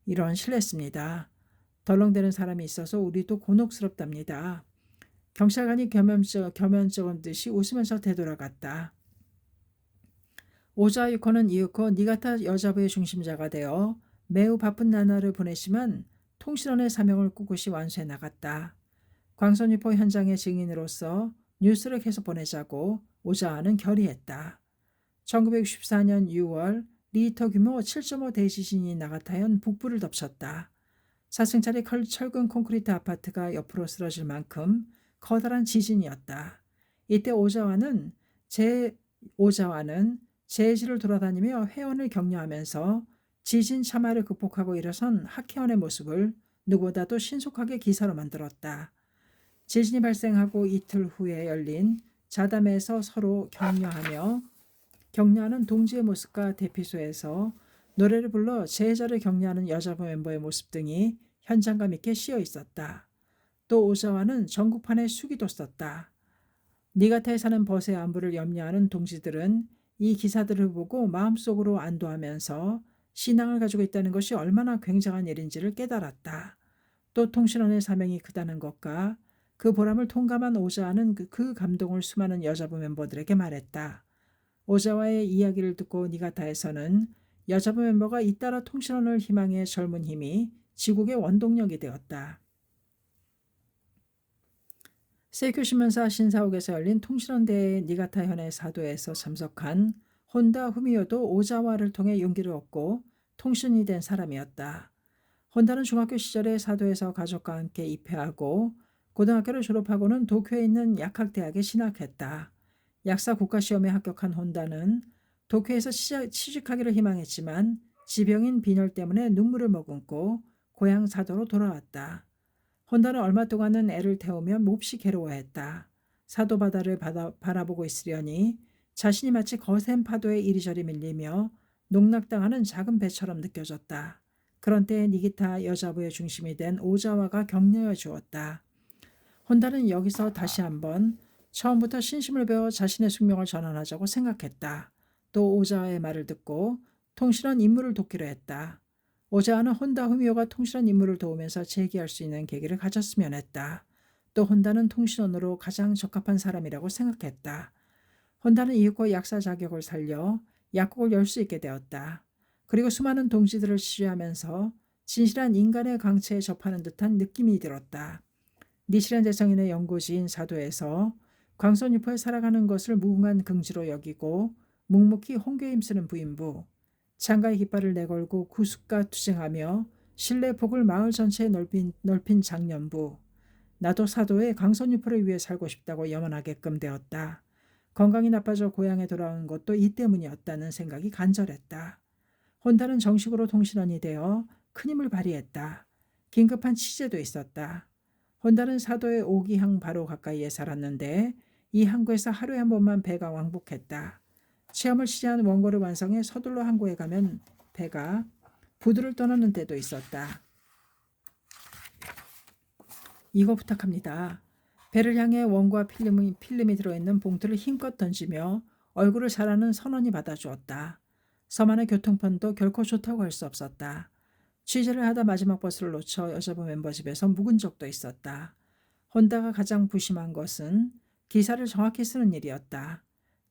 이런 실례했습니다. 덜렁대는 사람이 있어서 우리도 곤혹스럽답니다. 경찰관이 겸연쩍은 듯이 웃으면서 되돌아갔다. 오자 유코는 이윽고 니가타 여자부의 중심자가 되어 매우 바쁜 나날을 보내지만 통신원의 사명을 꿋꿋이 완수해 나갔다. 광선유포 현장의 증인으로서 뉴스를 계속 보내자고 오자와는 결의했다. 1964년 6월 리히터 규모 7.5 대지진이 나가타현 북부를 덮쳤다. 4층짜리 철근 콘크리트 아파트가 옆으로 쓰러질 만큼 커다란 지진이었다. 이때 오자와는 제지를 돌아다니며 회원을 격려하면서 지진 참화를 극복하고 일어선 학회원의 모습을 누구보다도 신속하게 기사로 만들었다. 지진이 발생하고 이틀 후에 열린 자담회에서 서로 격려하는 동지의 모습과 대피소에서 노래를 불러 제자를 격려하는 여자부 멤버의 모습 등이 현장감 있게 씌어 있었다. 또 오자와는 전국판에 수기도 썼다. 니가타에 사는 벗의 안부를 염려하는 동지들은 이 기사들을 보고 마음속으로 안도하면서 신앙을 가지고 있다는 것이 얼마나 굉장한 일인지를 깨달았다. 또 통신원의 사명이 크다는 것과 그 보람을 통감한 오자와는 그 감동을 수많은 여자부 멤버들에게 말했다. 오자와의 이야기를 듣고 니가타에서는 여자부 멤버가 잇따라 통신원을 희망해 젊은 힘이 지국의 원동력이 되었다. 세이큐 신문사 신사옥에서 열린 통신원대회 니가타 현의 사도에서 참석한 혼다 후미오도 오자와를 통해 용기를 얻고 통신이 된 사람이었다. 혼다는 중학교 시절에 사도에서 가족과 함께 입회하고 고등학교를 졸업하고는 도쿄에 있는 약학대학에 진학했다. 약사 국가시험에 합격한 혼다는 도쿄에서 취직하기를 희망했지만 지병인 빈혈 때문에 눈물을 머금고 고향 사도로 돌아왔다. 혼다는 얼마 동안은 애를 태우며 몹시 괴로워했다. 사도 바다를 바라보고 있으려니 자신이 마치 거센 파도에 이리저리 밀리며 농락당하는 작은 배처럼 느껴졌다. 그런 때 니기타 여자부의 중심이 된 오자와가 격려해 주었다. 혼다는 여기서 다시 한번 처음부터 신심을 배워 자신의 숙명을 전환하자고 생각했다. 또 오자와의 말을 듣고 통실한 임무를 돕기로 했다. 오자와는 혼다 후미오가 통실한 임무를 도우면서 재기할 수 있는 계기를 가졌으면 했다. 또 혼다는 통신원으로 가장 적합한 사람이라고 생각했다. 혼다는 이윽고 약사 자격을 살려 약국을 열 수 있게 되었다. 그리고 수많은 동지들을 지휘하면서 진실한 인간의 강체에 접하는 듯한 느낌이 들었다. 니시란 대성인의 연고지인 사도에서 광선유포에 살아가는 것을 무궁한 긍지로 여기고 묵묵히 홍교에 힘쓰는 부인부, 창가의 깃발을 내걸고 구숙과 투쟁하며 신뢰 복을 마을 전체에 넓힌 장년부, 나도 사도의 강선유포를 위해 살고 싶다고 염원하게끔 되었다. 건강이 나빠져 고향에 돌아온 것도 이 때문이었다는 생각이 간절했다. 혼다는 정식으로 통신원이 되어 큰 힘을 발휘했다. 긴급한 취재도 있었다. 혼다는 사도의 오기항 바로 가까이에 살았는데 이 항구에서 하루에 한 번만 배가 왕복했다. 체험을 취재한 원고를 완성해 서둘러 항구에 가면 배가 부두를 떠나는 때도 있었다. 이거 부탁합니다. 배를 향해 원고와 필름이 들어있는 봉투를 힘껏 던지며 얼굴을 자라는 선원이 받아주었다. 서만의 교통편도 결코 좋다고 할 수 없었다. 취재를 하다 마지막 버스를 놓쳐 여자부 멤버 집에서 묵은 적도 있었다. 혼다가 가장 부심한 것은 기사를 정확히 쓰는 일이었다.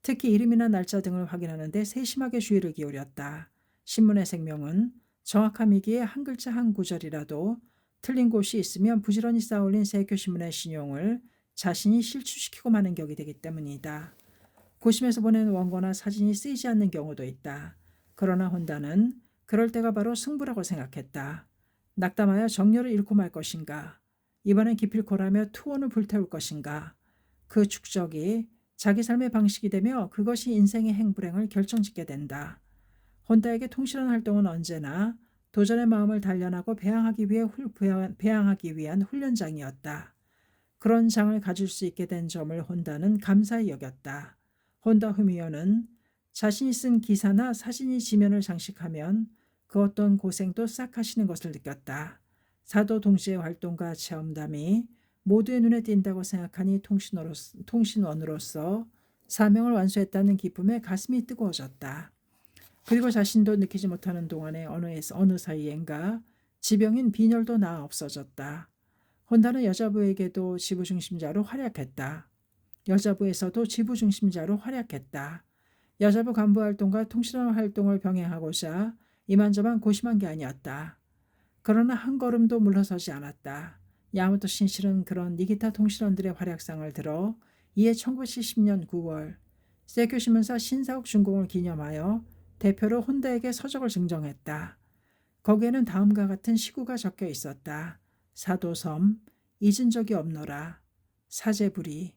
특히 이름이나 날짜 등을 확인하는 데 세심하게 주의를 기울였다. 신문의 생명은 정확함이기에 한 글자 한 구절이라도 틀린 곳이 있으면 부지런히 쌓아올린 세교신문의 신용을 자신이 실추시키고 마는 격이 되기 때문이다. 고심해서 보낸 원고나 사진이 쓰이지 않는 경우도 있다. 그러나 혼다는 그럴 때가 바로 승부라고 생각했다. 낙담하여 정열을 잃고 말 것인가? 이번엔 기필코라며 투혼을 불태울 것인가? 그 축적이 자기 삶의 방식이 되며 그것이 인생의 행불행을 결정짓게 된다. 혼다에게 통실한 활동은 언제나 도전의 마음을 단련하고 배양하기 위한 훈련장이었다. 그런 장을 가질 수 있게 된 점을 혼다는 감사히 여겼다. 혼다 후미오는 자신이 쓴 기사나 사진이 지면을 장식하면 그 어떤 고생도 싹 하시는 것을 느꼈다. 사도 동지의 활동과 체험담이 모두의 눈에 띈다고 생각하니 통신원으로서 사명을 완수했다는 기쁨에 가슴이 뜨거워졌다. 그리고 자신도 느끼지 못하는 동안에 어느 사이엔가 지병인 빈혈도 나아 없어졌다. 혼다는 여자부에게도 지부중심자로 활약했다. 여자부에서도 지부중심자로 활약했다. 여자부 간부 활동과 통신원 활동을 병행하고자 이만저만 고심한 게 아니었다. 그러나 한 걸음도 물러서지 않았다. 야마토 신실은 그런 니기타 통신원들의 활약상을 들어 이에 1970년 9월 세교신문사 신사옥 준공을 기념하여 대표로 혼다에게 서적을 증정했다. 거기에는 다음과 같은 시구가 적혀 있었다. 사도섬, 잊은 적이 없노라. 사제부리.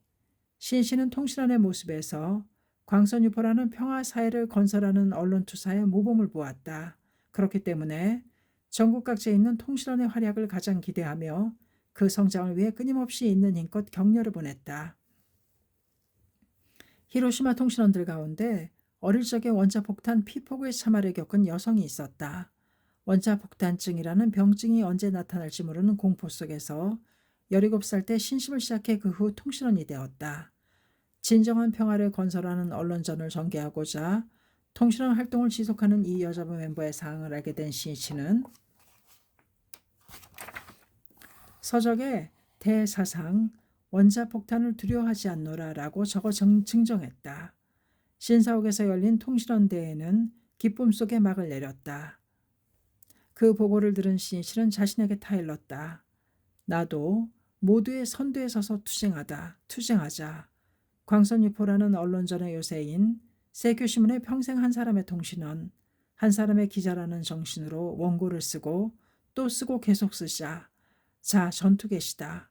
신씨는 통신원의 모습에서 광선유포라는 평화사회를 건설하는 언론투사의 모범을 보았다. 그렇기 때문에 전국 각지에 있는 통신원의 활약을 가장 기대하며 그 성장을 위해 끊임없이 있는 힘껏 격려를 보냈다. 히로시마 통신원들 가운데 어릴 적에 원자폭탄 피폭의 참화를 겪은 여성이 있었다. 원자폭탄증이라는 병증이 언제 나타날지 모르는 공포 속에서 17살 때 신심을 시작해 그 후 통신원이 되었다. 진정한 평화를 건설하는 언론전을 전개하고자 통신원 활동을 지속하는 이 여자부 멤버의 상황을 알게 된 신씨는 서적에 대사상 원자폭탄을 두려워하지 않노라라고 적어 증정했다. 신사옥에서 열린 통신원 대회는 기쁨 속에 막을 내렸다. 그 보고를 들은 신실은 자신에게 타일렀다. 나도 모두의 선두에 서서 투쟁하자. 광선유포라는 언론전의 요새인 세교신문의 평생 한 사람의 통신원, 한 사람의 기자라는 정신으로 원고를 쓰고 또 쓰고 계속 쓰자. 자, 전투 개시다.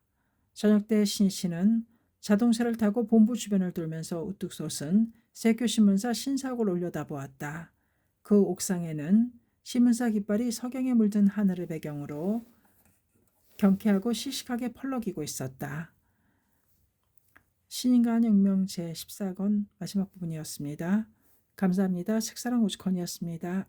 저녁 때 신씨는 자동차를 타고 본부 주변을 돌면서 우뚝 솟은 세교신문사 신사옥을 올려다보았다. 그 옥상에는 신문사 깃발이 석양에 물든 하늘을 배경으로 경쾌하고 시식하게 펄럭이고 있었다. 신인과 혁명 제14권 마지막 부분이었습니다. 감사합니다. 책사랑 오죽헌이었습니다.